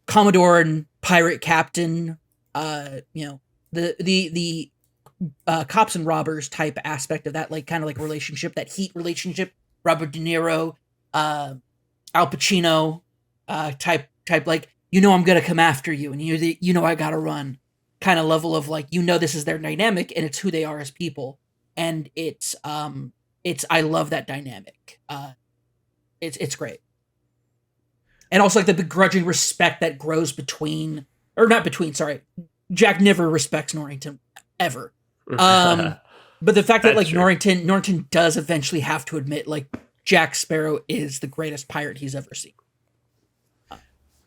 Commodore and pirate captain, the cops and robbers type aspect of that, like kind of like relationship, that heat relationship, Robert De Niro, Al Pacino, type, like, I'm gonna come after you, and I gotta run, kind of level of like, this is their dynamic, and it's who they are as people, and it's I love that dynamic. It's great. And also like the begrudging respect that grows Jack never respects Norrington ever. But the fact that like Norrington does eventually have to admit like Jack Sparrow is the greatest pirate he's ever seen.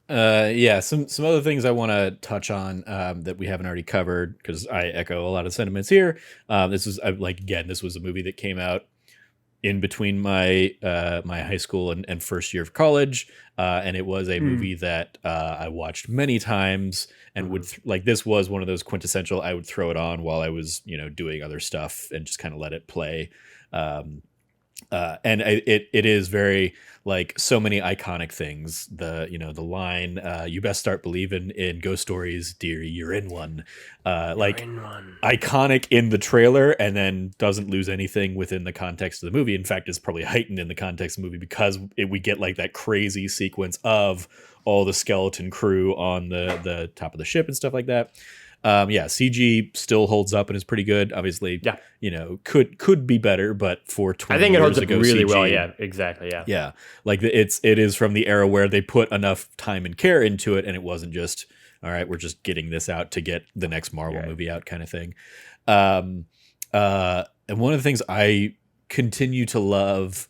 Some other things I want to touch on that we haven't already covered, because I echo a lot of sentiments here. This was a movie that came out in between my my high school and first year of college, and it was a movie that I watched many times, and would this was one of those quintessential, I would throw it on while I was doing other stuff and just kind of let it play. And it is very like so many iconic things. The line, "You best start believing in ghost stories, dearie. You're in one." You're Like in one. iconic in the trailer, and then doesn't lose anything within the context of the movie. In fact, it's probably heightened in the context of the movie because we get like that crazy sequence of all the skeleton crew on the top of the ship and stuff like that. Yeah, CG still holds up and is pretty good. Obviously, Yeah. could be better, but for 20 I think it holds years up ago, really CG, well. Yeah, exactly. Yeah. yeah, like it is from the era where they put enough time and care into it, and it wasn't just, all right, we're just getting this out to get the next Marvel Right. movie out kind of thing. And one of the things I continue to love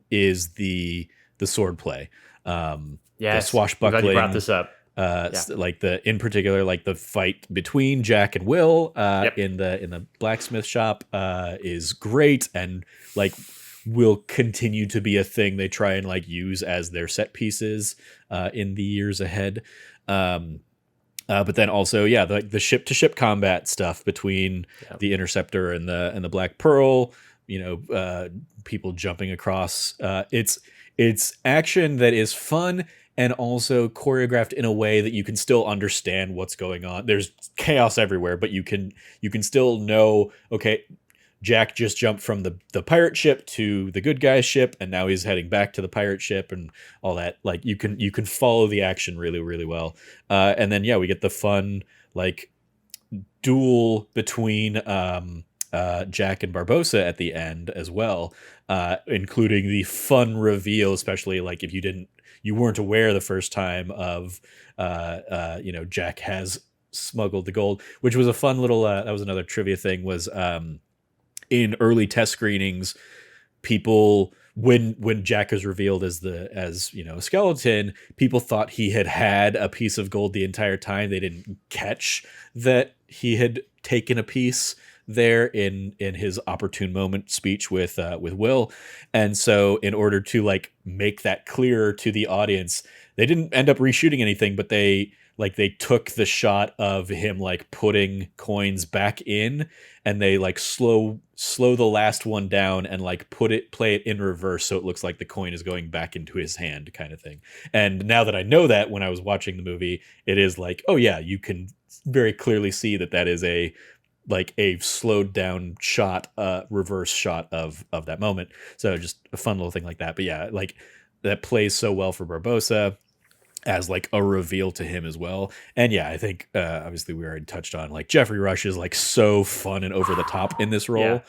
is the sword play, the Yes. I'm glad swashbuckling. you brought this up. Like in particular, like the fight between Jack and Will Yep. in the blacksmith shop is great, and like will continue to be a thing they try and like use as their set pieces in the years ahead. But then also, yeah, the ship to ship combat stuff between the Interceptor and the Black Pearl. People jumping across. It's action that is fun and also choreographed in a way that you can still understand what's going on. There's chaos everywhere, but you can still know, okay, Jack just jumped from the pirate ship to the good guy's ship, and now he's heading back to the pirate ship and all that. Like you can follow the action really, really well. And then we get the fun like duel between Jack and Barbossa at the end as well, including the fun reveal, especially like if you weren't aware the first time of Jack has smuggled the gold, which was a fun little that was another trivia thing, was in early test screenings, people, when Jack is revealed as a skeleton, people thought he had a piece of gold the entire time. They didn't catch that he had taken a piece there in his opportune moment speech with Will. And so in order to like make that clearer to the audience, they didn't end up reshooting anything, but they took the shot of him like putting coins back in, and they like slow the last one down and like play it in reverse so it looks like the coin is going back into his hand kind of thing. And now that I know that, when I was watching the movie, it is like, oh yeah, you can very clearly see that is a slowed down shot, reverse shot of that moment. So just a fun little thing like that. But yeah, like that plays so well for Barbossa as like a reveal to him as well. And yeah, I think obviously we already touched on like Jeffrey Rush is like so fun and over the top in this role.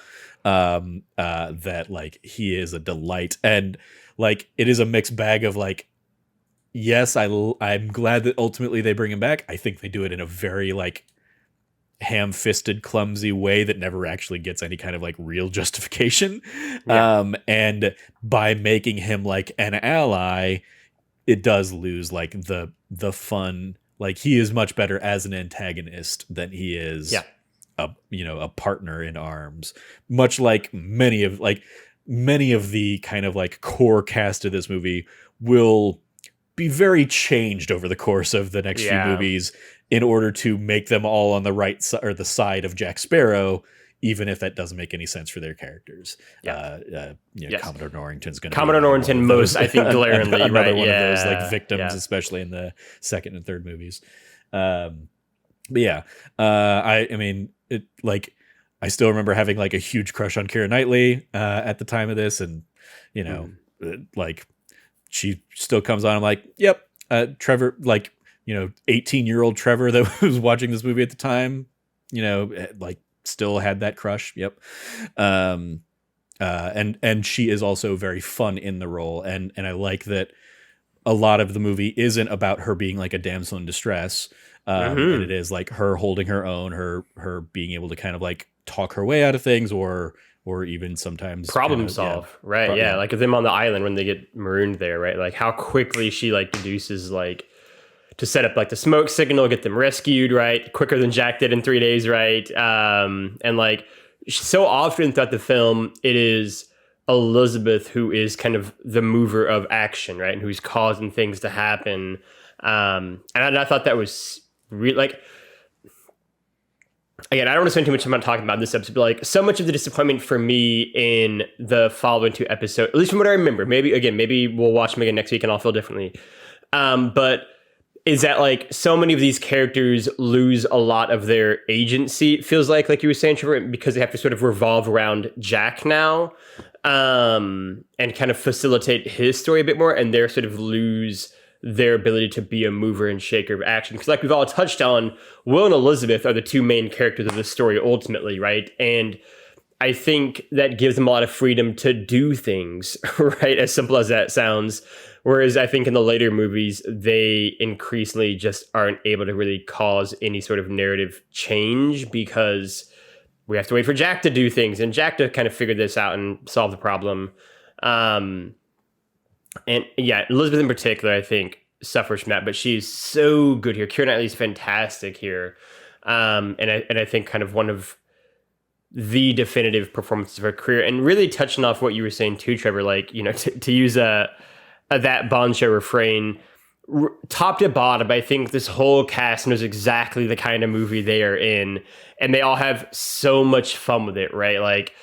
That like he is a delight, and like it is a mixed bag of like, yes, I'm glad that ultimately they bring him back. I think they do it in a very like ham-fisted, clumsy way that never actually gets any kind of like real justification. And by making him like an ally, it does lose like the fun. Like he is much better as an antagonist than he is a partner in arms. Much like many of the kind of like core cast of this movie will be very changed over the course of the next few movies in order to make them all on the right side or the side of Jack Sparrow, even if that doesn't make any sense for their characters. Commodore Norrington's going to Commodore Norrington most, I think, glaringly, another right? one of those like victims, especially in the second and third movies. But yeah, I mean, it like I still remember having like a huge crush on Keira Knightley at the time of this, and like she still comes on. I'm like, yep, Trevor, like 18-year-old Trevor that was watching this movie at the time, like still had that crush. Yep. And she is also very fun in the role, and I like that a lot of the movie isn't about her being like a damsel in distress, and it is like her holding her own, her being able to kind of like talk her way out of things, or even sometimes problem solve, right? Like with them on the island when they get marooned there, right? Like how quickly she like deduces like to set up like the smoke signal, get them rescued, right? Quicker than Jack did in 3 days, right? And like so often throughout the film, it is Elizabeth who is kind of the mover of action, right? And who's causing things to happen. And I thought that was really like, again, I don't want to spend too much time talking about this episode, but like so much of the disappointment for me in the following two episodes, at least from what I remember, maybe we'll watch them again next week and I'll feel differently. But is that like so many of these characters lose a lot of their agency, it feels like you were saying, Trevor, because they have to sort of revolve around Jack now, and kind of facilitate his story a bit more, and they're sort of lose their ability to be a mover and shaker of action. Because like we've all touched on, Will and Elizabeth are the two main characters of the story ultimately, right? And I think that gives them a lot of freedom to do things, right? As simple as that sounds. Whereas I think in the later movies, they increasingly just aren't able to really cause any sort of narrative change because we have to wait for Jack to do things and Jack to kind of figure this out and solve the problem. And yeah, Elizabeth in particular, I think, suffers from that, but she's so good here. Keira Knightley's fantastic here. And I think kind of one of the definitive performances of her career, and really touching off what you were saying too, Trevor, like, you know, to use a that Bond show refrain, top to bottom, I think this whole cast knows exactly the kind of movie they are in, and they all have so much fun with it, right? Like,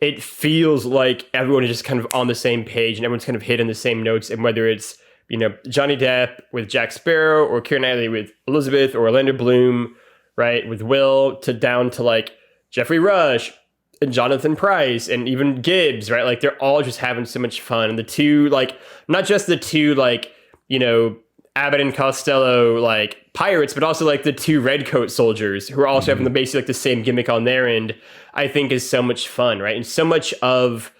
it feels like everyone is just kind of on the same page and everyone's kind of hitting the same notes. And whether it's, you know, Johnny Depp with Jack Sparrow or Keira Knightley with Elizabeth or Orlando Bloom, right, with Will, to down to like Jeffrey Rush and Jonathan Pryce and even Gibbs, right? Like they're all just having so much fun. And the two, like, not just the two, like, you know, Abbott and Costello, like pirates, but also like the two redcoat soldiers who are also having the basically like the same gimmick on their end, I think is so much fun, right? And so much of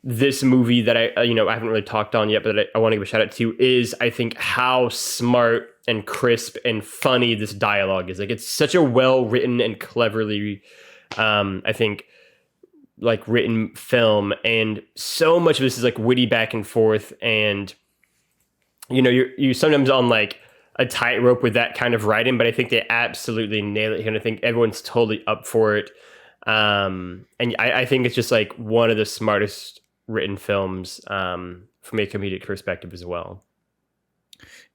this movie that I haven't really talked on yet, but that I want to give a shout out to is, I think, how smart and crisp and funny this dialogue is. Like, it's such a well written and cleverly, I think, like written film, and so much of this is like witty back and forth, and you know, you sometimes on like a tightrope with that kind of writing, but I think they absolutely nail it here, and I think everyone's totally up for it. And I think it's just like one of the smartest written films from a comedic perspective as well.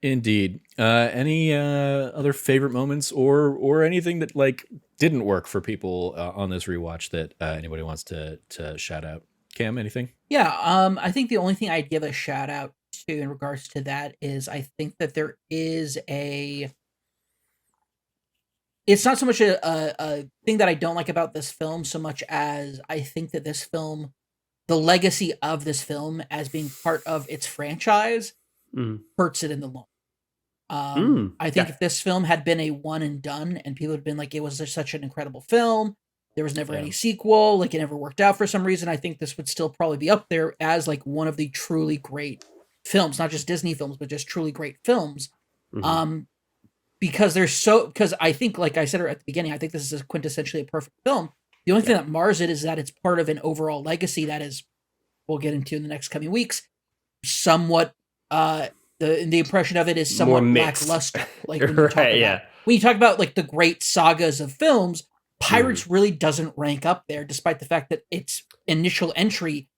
Indeed. Any other favorite moments or anything that like didn't work for people on this rewatch that anybody wants to shout out? Cam, anything? Yeah, I think the only thing I'd give a shout out to in regards to that is I think that there is it's not so much a thing that I don't like about this film so much as I think that this film, the legacy of this film as being part of its franchise, hurts it in the long. I think if this film had been a one and done and people had been like, it was just such an incredible film, there was never any sequel, like it never worked out for some reason, I think this would still probably be up there as like one of the truly great films, not just Disney films, but just truly great films. Because I think, like I said at the beginning, I think this is quintessentially a perfect film. The only thing that mars it is that it's part of an overall legacy that is, we'll get into in the next coming weeks, somewhat, the impression of it is somewhat lackluster. Like when you talk about like the great sagas of films, Pirates really doesn't rank up there, despite the fact that its initial entry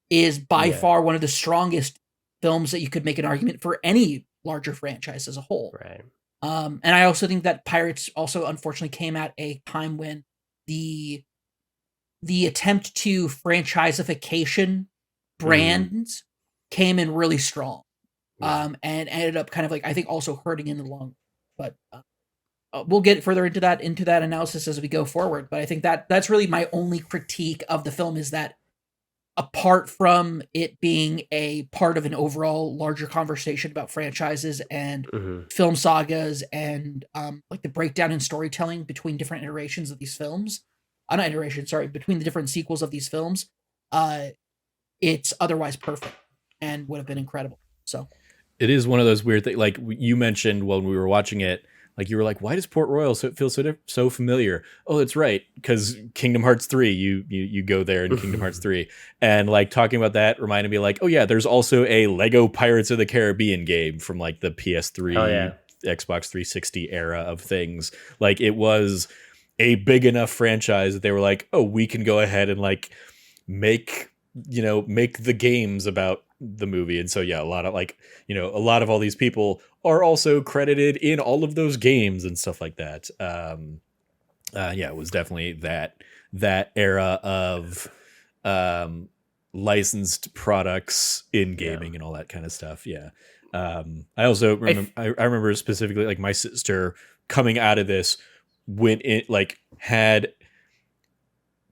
is by far one of the strongest films that you could make an argument for any larger franchise as a whole. Right. And I also think that Pirates also unfortunately came at a time when the attempt to franchiseification brands came in really strong. And ended up kind of like, I think, also hurting in the long run. But we'll get further into that analysis as we go forward. But I think that's really my only critique of the film, is that apart from it being a part of an overall larger conversation about franchises and film sagas and like the breakdown in storytelling between different iterations of these films, between the different sequels of these films, it's otherwise perfect and would have been incredible. So it is one of those weird things, like you mentioned when we were watching it, like you were like, why does Port Royal feel so familiar? Oh, that's right, because Kingdom Hearts 3, you go there in Kingdom Hearts 3. And like talking about that reminded me like, oh yeah, there's also a Lego Pirates of the Caribbean game from like the PS3, Xbox 360 era of things. Like it was a big enough franchise that they were like, oh, we can go ahead and like make the games about the movie. And so a lot of all these people are also credited in all of those games and stuff like that. Yeah, it was definitely that era of licensed products in gaming and all that kind of stuff. Yeah. I also remember, I remember specifically like my sister coming out of this when it like had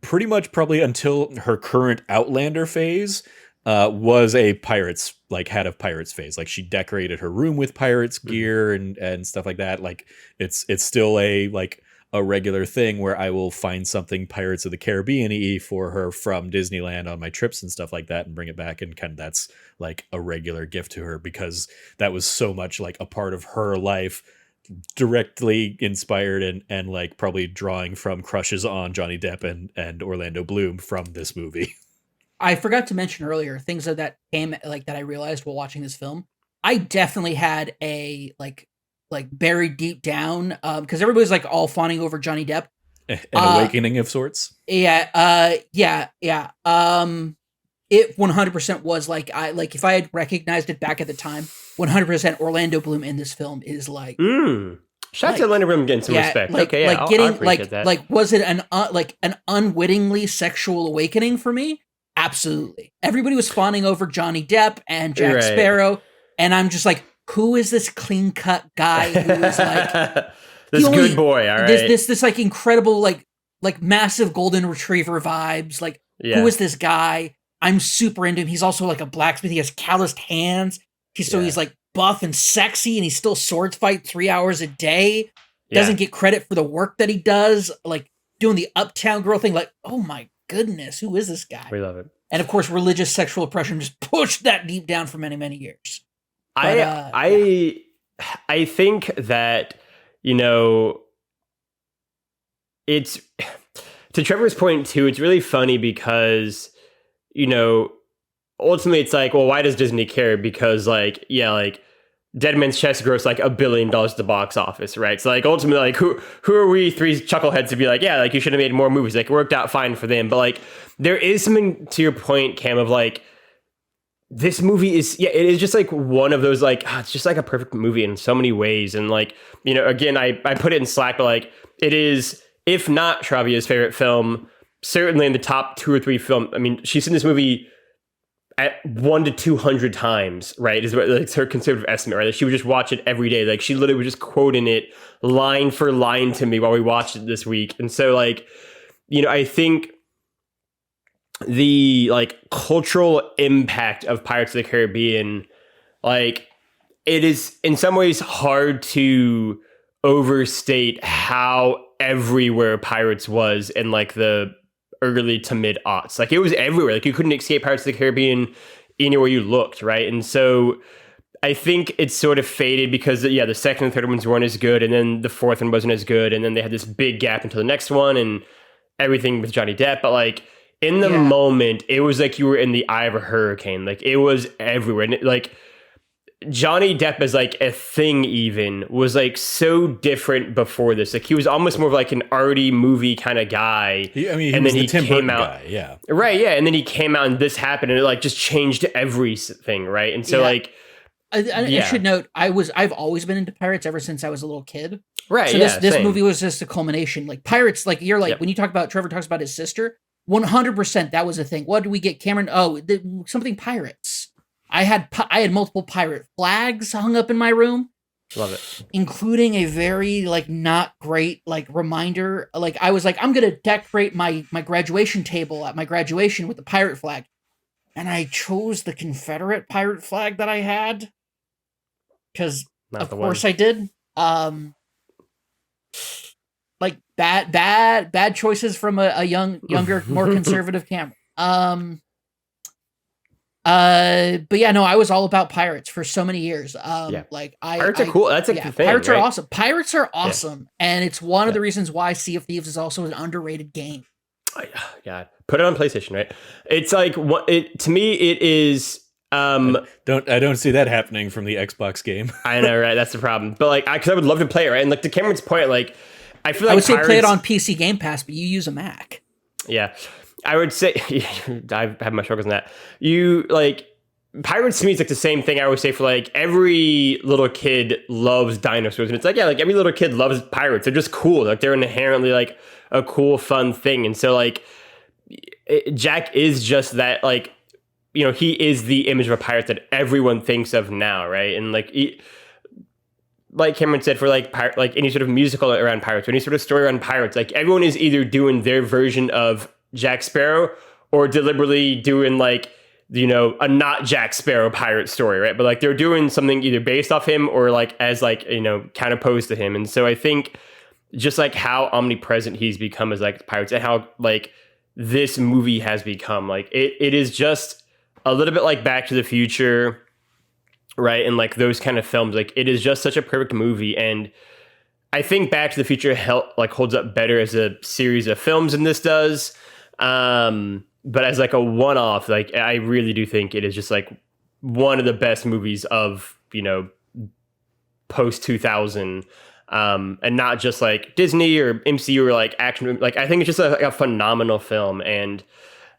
pretty much probably until her current Outlander phase was a pirates, like had a pirates phase. Like she decorated her room with pirates gear and stuff like that. Like it's still a like a regular thing where I will find something Pirates of the Caribbean-y for her from Disneyland on my trips and stuff like that and bring it back, and kind of that's like a regular gift to her because that was so much like a part of her life, directly inspired and like probably drawing from crushes on Johnny Depp and Orlando Bloom from this movie. I forgot to mention earlier things that came like that I realized while watching this film. I definitely had a like buried deep down because everybody's like all fawning over Johnny Depp. An awakening of sorts. Yeah. It 100% was like if I had recognized it back at the time, 100% Orlando Bloom in this film is like. Shout out to Orlando Bloom getting some respect. Like, okay, yeah, like getting I'll appreciate that. like was it an unwittingly sexual awakening for me? Absolutely. Everybody was fawning over Johnny Depp and Jack Sparrow, and I'm just like, who is this clean cut guy who is like this good boy? All right, this like incredible like massive golden retriever vibes. Like, who is this guy? I'm super into him. He's also like a blacksmith. He has calloused hands. He's like buff and sexy, and he still sword fight 3 hours a day. Doesn't get credit for the work that he does, like doing the Uptown Girl thing. Like, oh my goodness, who is this guy? We love it. And of course, religious sexual oppression just pushed that deep down for many, many years. But, I think that, you know, it's to Trevor's point too. It's really funny because, you know, ultimately it's like, well, why does Disney care? Because like, Dead Man's Chest grossed like $1 billion at the box office, right? So like ultimately, like who are we three chuckleheads to be like, yeah, like you should have made more movies. Like it worked out fine for them. But like there is something to your point, Cam, of like this movie is it is just like one of those like it's just like a perfect movie in so many ways. And like, you know, again, I put it in Slack, but like it is, if not Travia's favorite film, certainly in the top 2 or 3 film. I mean, she's seen this movie at 100 to 200 times, right? Is what like her conservative estimate, right? Like she would just watch it every day. Like she literally was just quoting it line for line to me while we watched it this week. And so like, you know, I think the like cultural impact of Pirates of the Caribbean, like it is in some ways hard to overstate how everywhere Pirates was in like the early to mid aughts. Like it was everywhere. Like you couldn't escape Pirates of the Caribbean anywhere you looked, right? And so I think it's sort of faded because the second and third ones weren't as good, and then the fourth one wasn't as good, and then they had this big gap until the next one and everything with Johnny Depp. But like in the moment, it was like you were in the eye of a hurricane. Like it was everywhere. And like Johnny Depp as like a thing even was like so different before this. Like he was almost more of like an arty movie kind of guy. I mean, and then he came out, guy, right, and then he came out and this happened, and it like just changed everything, right? And so like, I should note, I've always been into pirates ever since I was a little kid. Right. So this movie was just a culmination. Like pirates, like you're like when you talk about Trevor talks about his sister, 100% that was a thing. What did we get, Cameron? Oh, something pirates. I had multiple pirate flags hung up in my room. Love it. Including a very like not great like reminder. Like I was like, I'm gonna decorate my graduation table at my graduation with the pirate flag, and I chose the Confederate pirate flag that I had because of course I did. Like bad choices from a younger, more conservative Cameron. But yeah, no, I was all about pirates for so many years. Like pirates are cool. That's a thing. Pirates right? are awesome. Pirates are awesome, and it's one of the reasons why Sea of Thieves is also an underrated game. God, put it on PlayStation, right? It's like to me, it is. I don't see that happening from the Xbox game. I know, right? That's the problem. But like, because I would love to play it, right? And like to Cameron's point, like I feel like I would say play it on PC Game Pass, but you use a Mac. Yeah. I would say I have my struggles in that. You like pirates to me is like the same thing I always say for like every little kid loves dinosaurs, and it's like, yeah, like every little kid loves pirates. They're just cool. Like they're inherently like a cool, fun thing. And so like Jack is just that, like, you know, he is the image of a pirate that everyone thinks of now, right? And like Cameron said, for like like any sort of musical around pirates, or any sort of story around pirates, like everyone is either doing their version of Jack Sparrow or deliberately doing like, you know, a not Jack Sparrow pirate story, right? But like they're doing something either based off him or like as like, you know, counterposed to him. And so I think just like how omnipresent he's become as like pirates, and how like this movie has become, like it is just a little bit like Back to the Future, right? And like those kind of films, like it is just such a perfect movie. And I think Back to the Future holds up better as a series of films than this does. But as like a one-off, like I really do think it is just like one of the best movies of, you know, post 2000, and not just like Disney or MCU or like action. Like I think it's just a phenomenal film, and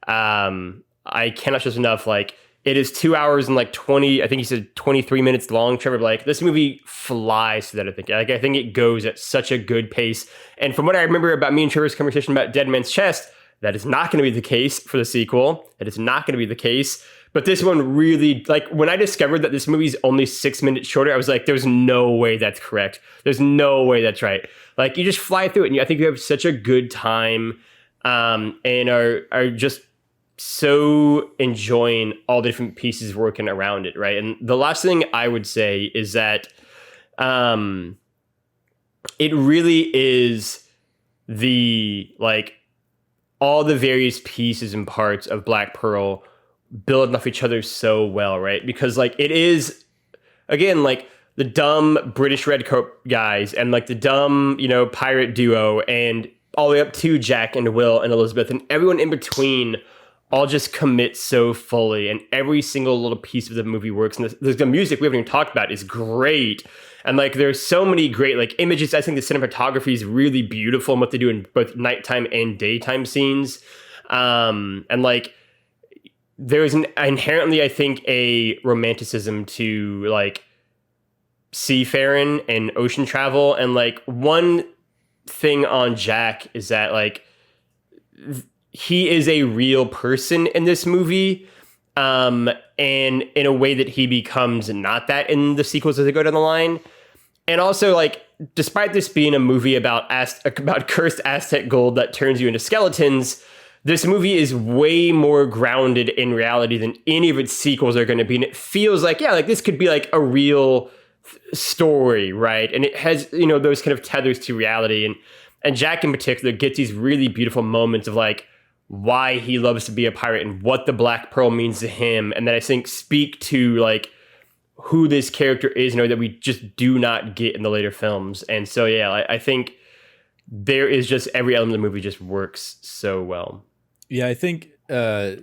I cannot stress enough, like it is 2 hours and like 20, I think he said 23 minutes long, Trevor. But like this movie flies through that. I think it goes at such a good pace. And from what I remember about me and Trevor's conversation about Dead Man's Chest, that is not going to be the case for the sequel. That is not going to be the case. But this one really, like when I discovered that this movie is only 6 minutes shorter, I was like, there's no way that's correct. There's no way that's right. Like you just fly through it, and I think you have such a good time, and are just so enjoying all the different pieces working around it, right? And the last thing I would say is that it really is the like all the various pieces and parts of Black Pearl building off each other so well, right? Because like it is, again, like the dumb British redcoat guys and like the dumb, you know, pirate duo, and all the way up to Jack and Will and Elizabeth and everyone in between all just commit so fully, and every single little piece of the movie works. And the music we haven't even talked about is great. And like there's so many great like images. I think the cinematography is really beautiful in what they do in both nighttime and daytime scenes. And like there's inherently, I think, a romanticism to like seafaring and ocean travel. And like one thing on Jack is that like he is a real person in this movie, and in a way that he becomes not that in the sequels as they go down the line. And also, like, despite this being a movie about cursed Aztec gold that turns you into skeletons, this movie is way more grounded in reality than any of its sequels are going to be. And it feels like, yeah, like this could be like a real story, right? And it has, you know, those kind of tethers to reality. And Jack in particular gets these really beautiful moments of like why he loves to be a pirate and what the Black Pearl means to him. And that I think speak to like who this character is, you know, that we just do not get in the later films. And so, yeah, I think there is just every element of the movie just works so well. Yeah, I think kind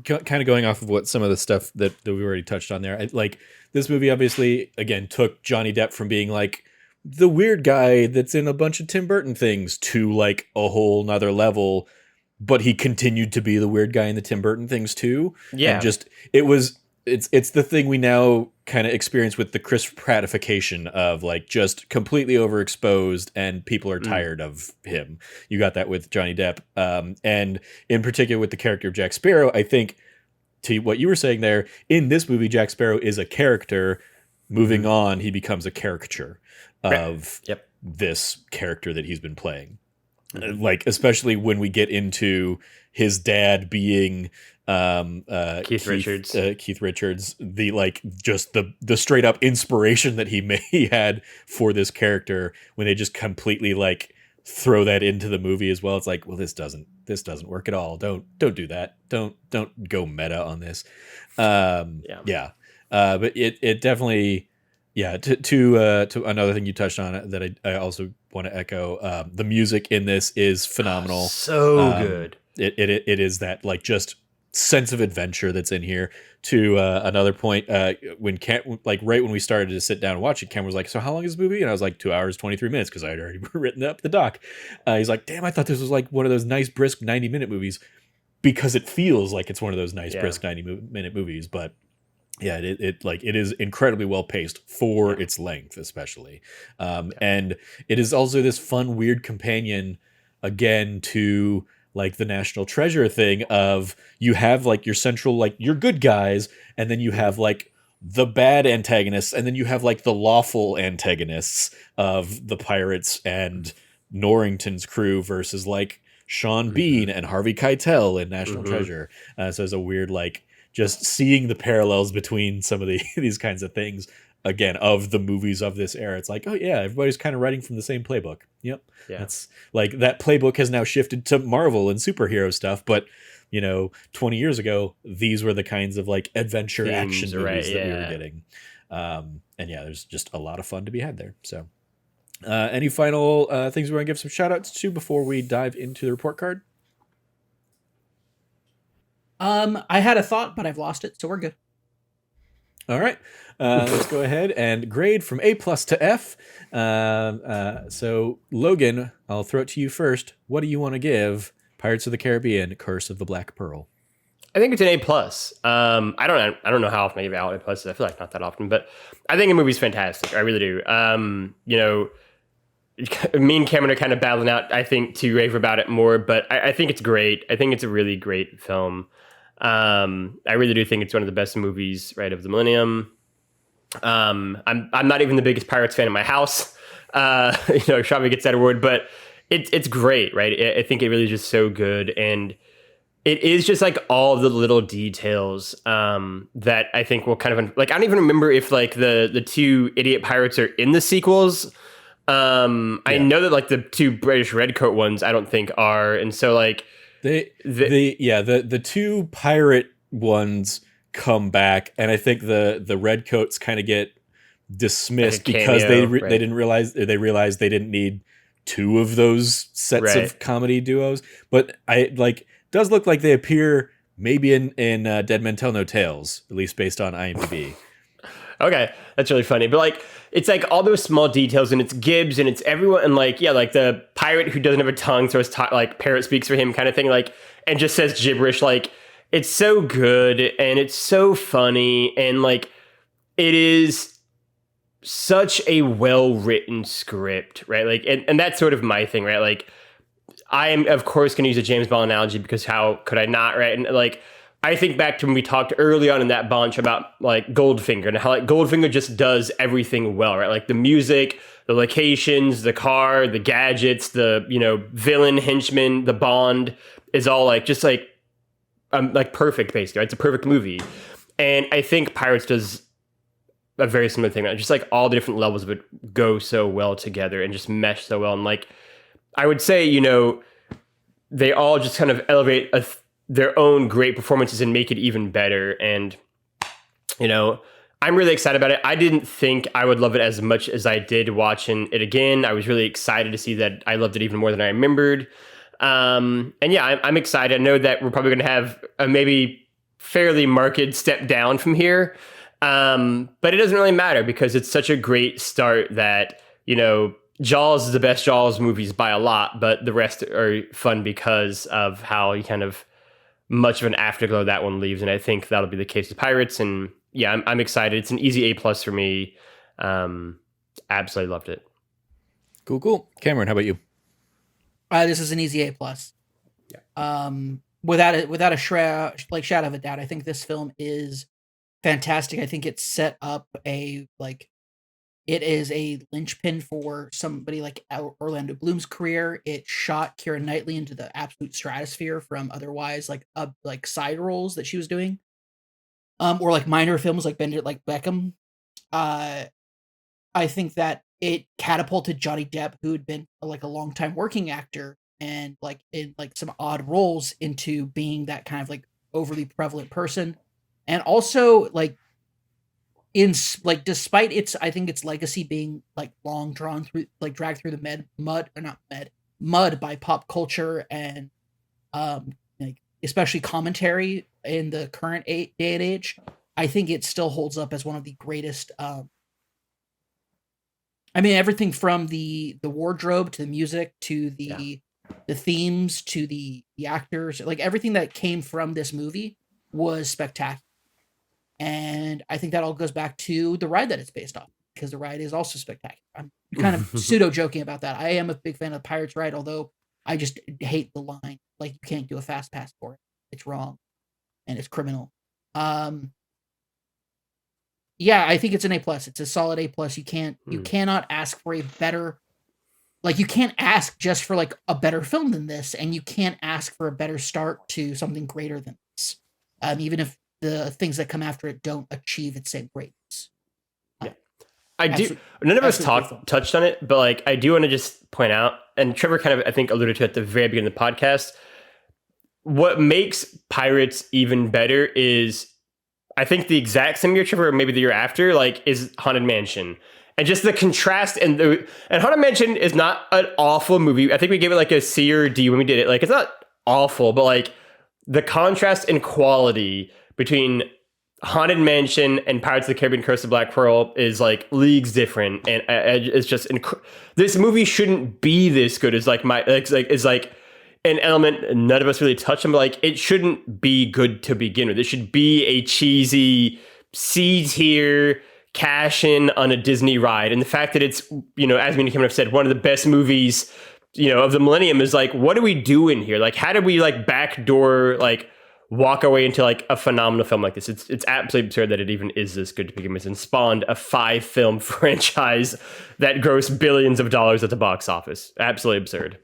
of going off of what some of the stuff that we already touched on there, like this movie obviously, again, took Johnny Depp from being like the weird guy that's in a bunch of Tim Burton things to like a whole nother level, but he continued to be the weird guy in the Tim Burton things too. Yeah. And just, it's the thing we now kind of experience with the Chris Prattification of like just completely overexposed and people are tired of him. You got that with Johnny Depp. And in particular with the character of Jack Sparrow, I think to what you were saying there, in this movie, Jack Sparrow is a character. Moving on, he becomes a caricature of this character that he's been playing. Like, especially when we get into his dad being Keith Richards, the like just the straight up inspiration that he had for this character, when they just completely like throw that into the movie as well. It's like, well, this doesn't work at all. Don't do that. Don't go meta on this. But it definitely. Yeah, to another thing you touched on that I also want to echo. The music in this is phenomenal. So good. It is that like just sense of adventure that's in here. To another point, when right when we started to sit down and watch it, Cam was like, "So how long is the movie?" And I was like, 2 hours 23 minutes because I had already written up the doc. He's like, "Damn, I thought this was like one of those nice brisk 90-minute movies," because it feels like it's one of those nice brisk 90-minute movies, but. Yeah, it is incredibly well paced for its length, especially, and it is also this fun, weird companion again to like the National Treasure thing of you have like your central like your good guys, and then you have like the bad antagonists, and then you have like the lawful antagonists of the pirates and Norrington's crew versus like Sean Bean and Harvey Keitel in National Treasure. So it's a weird like just seeing the parallels between some of these kinds of things again of the movies of this era. It's like, oh yeah, everybody's kind of writing from the same playbook. Yep. Yeah. That's like that playbook has now shifted to Marvel and superhero stuff, but 20 years ago, these were the kinds of like adventure action movies that we were getting. And yeah, there's just a lot of fun to be had there. So any final things we want to give some shout outs to before we dive into the report card? I had a thought, but I've lost it, so we're good. All right. Let's go ahead and grade from A+ to F. So, Logan, I'll throw it to you first. What do you want to give Pirates of the Caribbean: Curse of the Black Pearl? I think it's an A+. I don't know how often I give out A+. I feel like not that often, but I think the movie's fantastic. I really do. Me and Cameron are kind of battling out, I think, to rave about it more, but I think it's great. I think it's a really great film. I really do think it's one of the best movies, right, of the millennium. I'm not even the biggest Pirates fan in my house. Shabby gets that award, but it's great, right? I think it really is just so good, and it is just like all the little details that I think will kind of like I don't even remember if like the two idiot pirates are in the sequels. I know that like the two British redcoat ones I don't think are, and so like the two pirate ones come back, and I think the redcoats kind of get dismissed like because cameo, they didn't realize they realized they didn't need two of those sets of comedy duos. But I like does look like they appear maybe in Dead Men Tell No Tales, at least based on IMDb. Okay, that's really funny. But like, it's like all those small details, and it's Gibbs, and it's everyone, and like, yeah, like the pirate who doesn't have a tongue, so his like parrot speaks for him, kind of thing, like, and just says gibberish. Like, it's so good, and it's so funny, and like, it is such a well written script, right? Like, and that's sort of my thing, right? Like, I am of course going to use a James Bond analogy because how could I not, right? And like, I think back to when we talked early on in that bunch about like Goldfinger and how like Goldfinger just does everything well, right? Like the music, the locations, the car, the gadgets, the, villain, henchman, the Bond is all like, just like perfect basically, right? It's a perfect movie. And I think Pirates does a very similar thing. Right? Just like all the different levels of it go so well together and just mesh so well. And like, I would say, they all just kind of elevate their own great performances and make it even better. And, I'm really excited about it. I didn't think I would love it as much as I did watching it again. I was really excited to see that I loved it even more than I remembered. And yeah, I'm excited. I know that we're probably going to have a maybe fairly marked step down from here. But it doesn't really matter because it's such a great start that, Jaws is the best Jaws movies by a lot, but the rest are fun because of how you kind of much of an afterglow that one leaves. And I think that'll be the case with Pirates. And yeah, I'm excited. It's an easy A+ for me. Absolutely loved it. Cool. Cameron, how about you? This is an easy A+. Yeah. Without a shadow of a doubt, I think this film is fantastic. I think it's set up it is a linchpin for somebody like Orlando Bloom's career. It shot Keira Knightley into the absolute stratosphere from otherwise like side roles that she was doing, or like minor films like Bend It Like Beckham. I think that it catapulted Johnny Depp, who had been like a longtime working actor and like in like some odd roles, into being that kind of like overly prevalent person, and also like. Despite its legacy being like long drawn through, like dragged through the mud by pop culture and like especially commentary in the current day and age, I think it still holds up as one of the greatest. Everything from the wardrobe to the music to the themes to the actors, like everything that came from this movie was spectacular. And I think that all goes back to the ride that it's based off, because the ride is also spectacular. I'm kind of pseudo joking about that. I am a big fan of the Pirates ride, although I just hate the line. Like, you can't do a fast pass for it. It's wrong and it's criminal. Yeah, I think it's an A+. It's a solid A+. You cannot ask for a better, like, you can't ask just for like a better film than this, and you can't ask for a better start to something greater than this. Even if the things that come after it don't achieve its same greatness. I do. None of us touched on it, but like, I do want to just point out, and Trevor kind of, I think, alluded to it at the very beginning of the podcast. What makes Pirates even better is, I think the exact same year, Trevor, or maybe the year after, like, is Haunted Mansion. And just the contrast, and Haunted Mansion is not an awful movie. I think we gave it like a C or D when we did it. Like, it's not awful, but like the contrast in quality between Haunted Mansion and Pirates of the Caribbean: Curse of Black Pearl is like leagues different, and it's just this movie shouldn't be this good. It's like an element none of us really touched on, but like, it shouldn't be good to begin with. It should be a cheesy C tier cash in on a Disney ride, and the fact that it's, you know, as me and Cameron have said, one of the best movies, you know, of the millennium, is like, what are we doing here? Like, how did we like backdoor like walk our way into like a phenomenal film like this? It's absolutely absurd that it even is this good to begin with, and spawned a 5-film franchise that grossed billions of dollars at the box office. Absolutely absurd.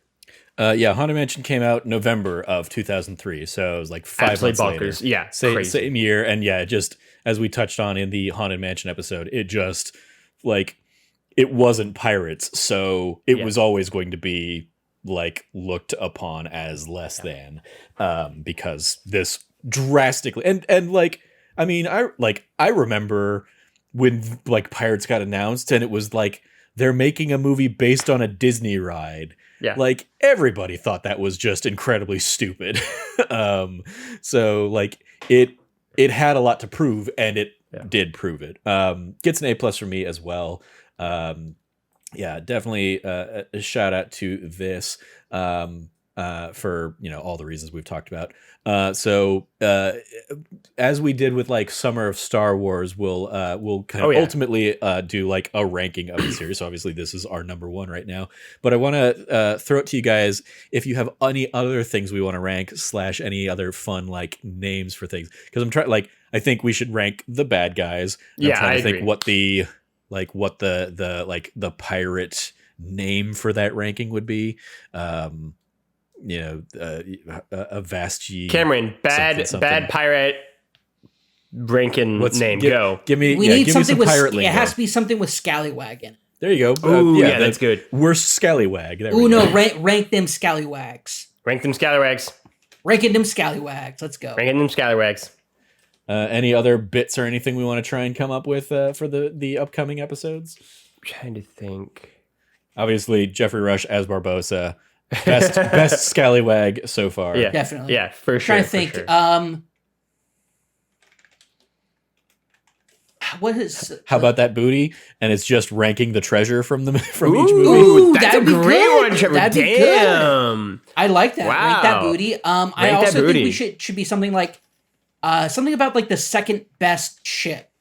Yeah, Haunted Mansion came out November of 2003, so it was like 5 months bonkers. later. Yeah, same year, and yeah, just as we touched on in the Haunted Mansion episode, it just like, it wasn't Pirates, so it was always going to be like looked upon as less than, because this drastically and like, I mean, I remember when like Pirates got announced, and it was like, they're making a movie based on a Disney ride. Yeah. Like, everybody thought that was just incredibly stupid. So like, it had a lot to prove, and it did prove it. Gets an A+ for me as well. Yeah, definitely a shout out to this for, you know, all the reasons we've talked about. So as we did with like Summer of Star Wars, we'll kind of ultimately do like a ranking of the series. So obviously this is our number one right now, but I want to throw it to you guys if you have any other things we want to rank / any other fun like names for things, because I'm trying, like, I think we should rank the bad guys. I'm trying to think what the pirate name for that ranking would be. You know, a Vasti Cameron, bad pirate ranking name. Go. We need something with pirate lingo. It has to be something with scallywag in it. There you go. Ooh, yeah, that's good. Worst scallywag. Rank them scallywags. Rank them scallywags. Ranking them scallywags. Let's go. Ranking them scallywags. Any other bits or anything we want to try and come up with for the upcoming episodes? I'm trying to think. Obviously, Jeffrey Rush as Barbossa. Best scallywag so far. Yeah, definitely. Yeah, for sure. I'm trying to think. Sure. What is? How about that booty? And it's just ranking the treasure from each movie. Ooh, that's a great one, Trevor. Damn, I like that. Wow. Rank that booty. I also think we should be something like something about like the second best ship.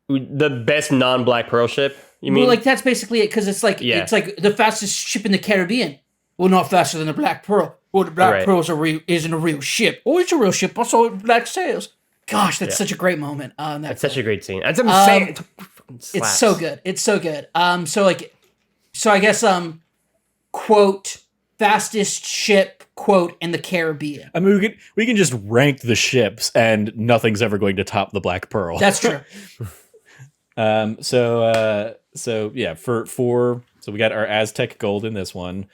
The best non-Black Pearl ship. You mean? Well, like, that's basically it, because it's like the fastest ship in the Caribbean. Well, not faster than the Black Pearl. Well, the Black Pearl isn't a real ship. Oh, it's a real ship. I saw it with black sails. Gosh, that's such a great moment. That's such a great scene. That's what I'm saying. It's so good. It's so good. So I guess quote, fastest ship, quote, in the Caribbean. I mean, we can just rank the ships, and nothing's ever going to top the Black Pearl. That's true. So yeah, so we got our Aztec gold in this one,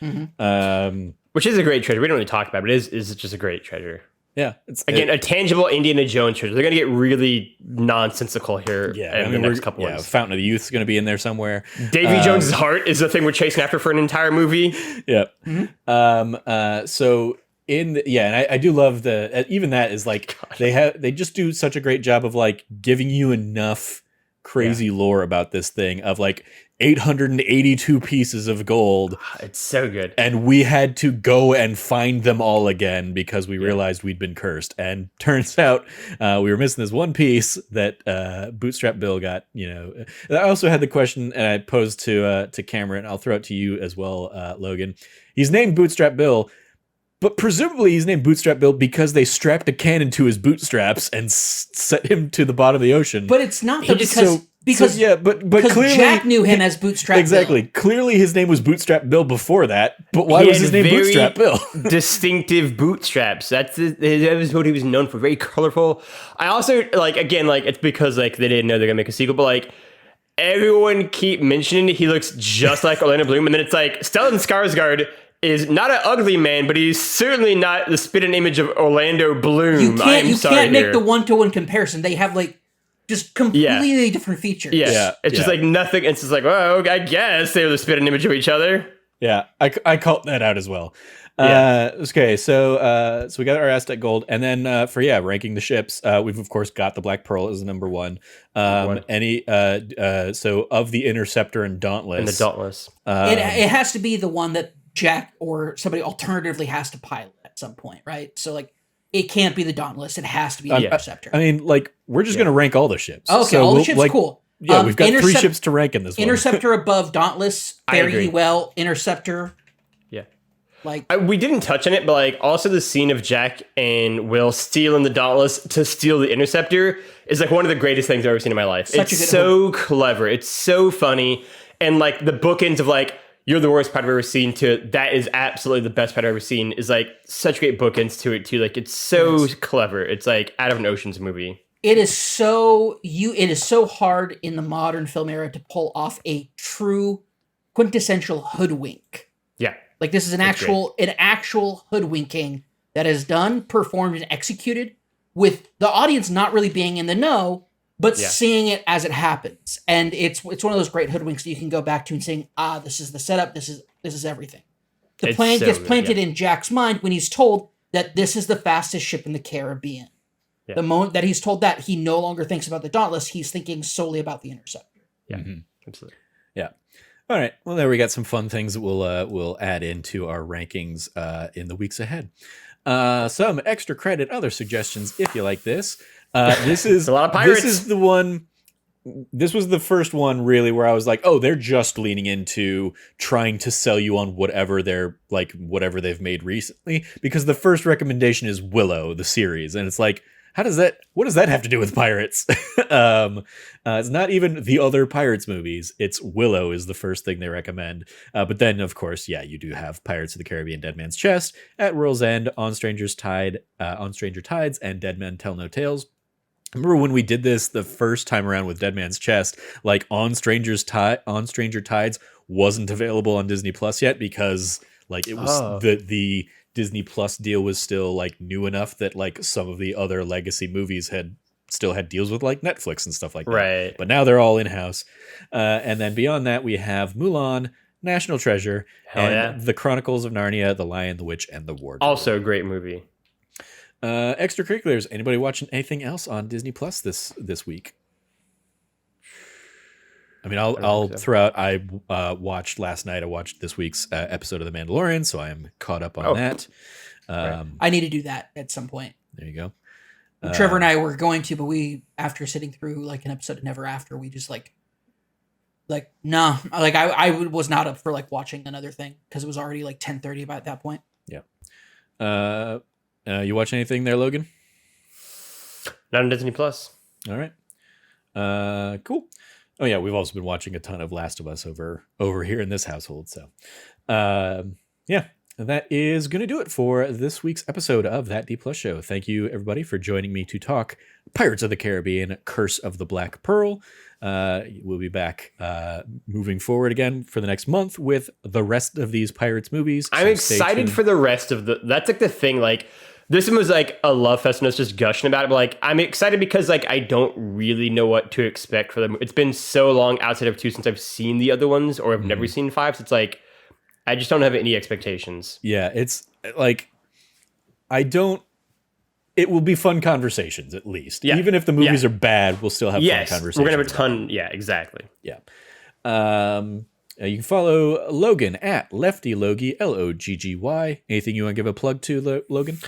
which is a great treasure. We don't really talk about it, but it is just a great treasure. Yeah, it's a tangible Indiana Jones treasure. They're gonna get really nonsensical here. Yeah, in the next couple ones. Fountain of the Youth is gonna be in there somewhere. Davy Jones's heart is the thing we're chasing after for an entire movie. Yeah. So and I do love even that is like, they just do such a great job of like giving you enough crazy lore about this thing of like 882 pieces of gold. It's so good. And we had to go and find them all again because we realized we'd been cursed. And turns out we were missing this one piece that Bootstrap Bill got, I also had the question, and I posed to Cameron. I'll throw it to you as well, Logan. He's named Bootstrap Bill, but presumably he's named Bootstrap Bill because they strapped a cannon to his bootstraps and set him to the bottom of the ocean. But it's not because clearly Jack knew him as Bootstrap exactly. Bill. Clearly his name was Bootstrap Bill before that, but why was his name Bootstrap Bill? Distinctive bootstraps. That was what he was known for. Very colorful. I also it's because they didn't know they're gonna make a sequel, but everyone keep mentioning he looks just like Orlando Bloom, and then it's like Stellan Skarsgård is not an ugly man, but he's certainly not the spitting image of Orlando Bloom. You can't make the one-to-one comparison. They have just completely different features. Yeah. It's just nothing. It's just well, I guess they're the spitting image of each other. Yeah, I called that out as well. Okay, so we got our Aztec gold, and then for ranking the ships, we've of course got the Black Pearl as number one. So of the Interceptor and Dauntless, it has to be the one that Jack or somebody alternatively has to pilot at some point, right? So it can't be the Dauntless. It has to be the Interceptor. I mean, we're just going to rank all the ships. Okay, so all the ships, cool. Yeah, we've got 3 ships to rank in this one. Interceptor above Dauntless, very well. Interceptor. Yeah. We didn't touch on it, but also the scene of Jack and Will stealing the Dauntless to steal the Interceptor is one of the greatest things I've ever seen in my life. It's so clever. It's so funny. And the bookends of you're the worst part I've ever seen to that is absolutely the best part I've ever seen is such great bookends to it too. It's so clever. It's out of an Ocean's movie. It is so hard in the modern film era to pull off a true quintessential hoodwink. Yeah. This is an actual hoodwinking that is done, performed, and executed with the audience not really being in the know, but seeing it as it happens. And it's one of those great hoodwinks that you can go back to and saying, this is the setup, this is everything. The plan gets planted in Jack's mind when he's told that this is the fastest ship in the Caribbean. Yeah. The moment that he's told that, he no longer thinks about the Dauntless, he's thinking solely about the Interceptor. Yeah, absolutely. Yeah. All right. Well, there we got some fun things that we'll add into our rankings in the weeks ahead. Some extra credit, other suggestions if you like this. This is a lot of pirates. This is the one. This was the first one really where I was like, oh, they're just leaning into trying to sell you on whatever whatever they've made recently. Because the first recommendation is Willow, the series, and it's what does that have to do with pirates? It's not even the other Pirates movies. It's Willow is the first thing they recommend. But then, of course, you do have Pirates of the Caribbean, Dead Man's Chest, At World's End, On Stranger Tides, and Dead Men Tell No Tales. Remember when we did this the first time around with Dead Man's Chest, On Stranger Tides wasn't available on Disney Plus yet because it was the Disney Plus deal was still like new enough that like some of the other legacy movies had still had deals with like Netflix and stuff like that. Right. But now they're all in-house. And then beyond that, we have Mulan, National Treasure, The Chronicles of Narnia, The Lion, the Witch, and the Wardrobe. Also a great movie. Extracurriculars. Anybody watching anything else on Disney Plus this week? I mean, I'll throw out. I watched last night. I watched this week's episode of The Mandalorian, so I am caught up on that. Right. I need to do that at some point. There you go. Trevor and I were going to, but we, after sitting through like an episode of Never After, we just no, like I was not up for like watching another thing because it was already like 10:30 by that point. Yeah. You watch anything there, Logan? Not on Disney Plus. All right. Cool. Oh yeah, we've also been watching a ton of Last of Us over here in this household. So, yeah, that is going to do it for this week's episode of That D Plus Show. Thank you, everybody, for joining me to talk Pirates of the Caribbean: Curse of the Black Pearl. We'll be back moving forward again for the next month with the rest of these Pirates movies. I'm excited for the rest of that's like the thing. Like this one was like a love fest and I was just gushing about it. But like I'm excited because like I don't really know what to expect for them. It's been so long outside of 2 since I've seen the other ones or I've never seen 5. So it's like I just don't have any expectations. Yeah, it's like I don't it will be fun conversations at least. Yeah. Even if the movies are bad, we'll still have Yes, fun conversations. we're gonna have a ton. Yeah, exactly. Yeah. You can follow Logan at Lefty Logie, Loggy. Anything you want to give a plug to, Logan?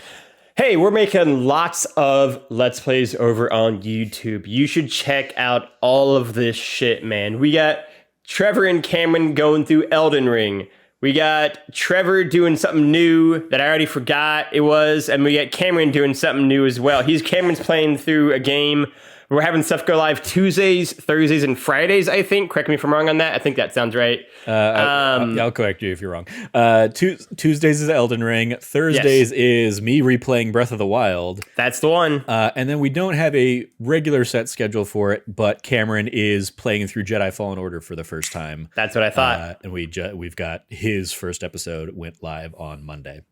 Hey, we're making lots of Let's Plays over on YouTube. You should check out all of this shit, man. We got Trevor and Cameron going through Elden Ring. We got Trevor doing something new that I already forgot it was, and we got Cameron doing something new as well. Cameron's playing through a game. We're having stuff go live Tuesdays, Thursdays, and Fridays, I think. Correct me if I'm wrong on that. I think that sounds right. I'll correct you if you're wrong. Tuesdays is Elden Ring. Thursdays is me replaying Breath of the Wild. That's the one. And then we don't have a regular set schedule for it, but Cameron is playing through Jedi Fallen Order for the first time. That's what I thought. And we've got his first episode went live on Monday.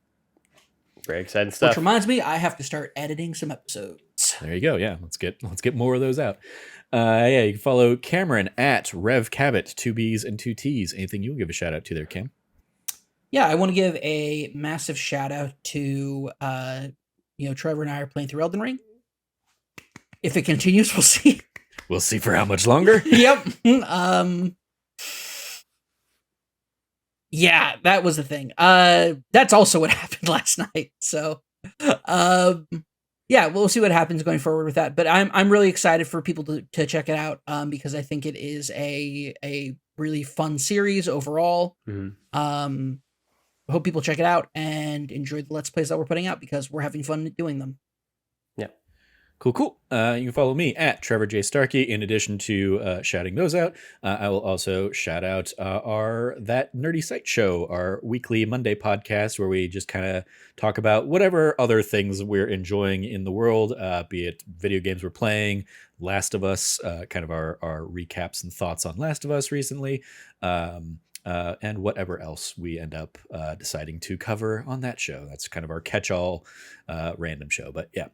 Very exciting stuff. Which reminds me, I have to start editing some episodes. There you go. Yeah, let's get more of those out. You can follow Cameron at Rev Cabot, 2 B's and 2 T's. Anything you'll give a shout out to there, Cam? Yeah, I want to give a massive shout out to Trevor and I are playing through Elden Ring. If it continues, we'll see. We'll see for how much longer. Yep. Yeah, that was the thing. That's also what happened last night. So, yeah, we'll see what happens going forward with that. But I'm really excited for people to check it out because I think it is a really fun series overall. Mm-hmm. I hope people check it out and enjoy the Let's Plays that we're putting out because we're having fun doing them. Yeah. Cool. You can follow me at Trevor J. Starkey. In addition to shouting those out, I will also shout out our That Nerdy Site show, our weekly Monday podcast where we just kind of talk about whatever other things we're enjoying in the world, be it video games we're playing, Last of Us, kind of our recaps and thoughts on Last of Us recently, and whatever else we end up deciding to cover on that show. That's kind of our catch-all random show. But yeah.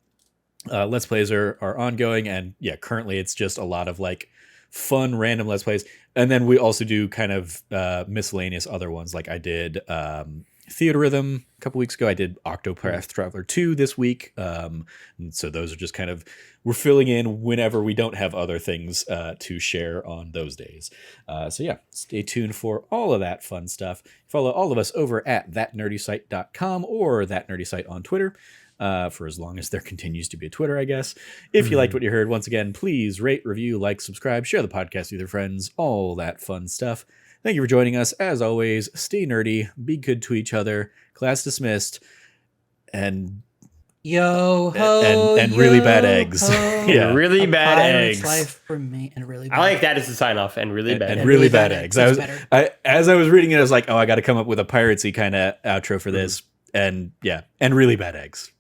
Let's Plays are ongoing, and yeah, currently it's just a lot of like fun random Let's Plays, and then we also do kind of miscellaneous other ones. Like I did Theatrhythm a couple weeks ago. I did Octopath Traveler 2 this week, and so those are just kind of we're filling in whenever we don't have other things to share on those days. So yeah, stay tuned for all of that fun stuff. Follow all of us over at thatnerdysite.com or thatnerdysite on Twitter. For as long as there continues to be a Twitter, I guess. If you liked what you heard, once again, please rate, review, like, subscribe, share the podcast with your friends, all that fun stuff. Thank you for joining us. As always, stay nerdy, be good to each other, class dismissed, and yo ho, and really bad eggs. Yeah, really bad eggs. Life for me and really bad. I like that as a sign off. And really bad. And really bad eggs. As I was reading it, I was like, oh, I got to come up with a piratey kind of outro for this. And yeah, and really bad eggs.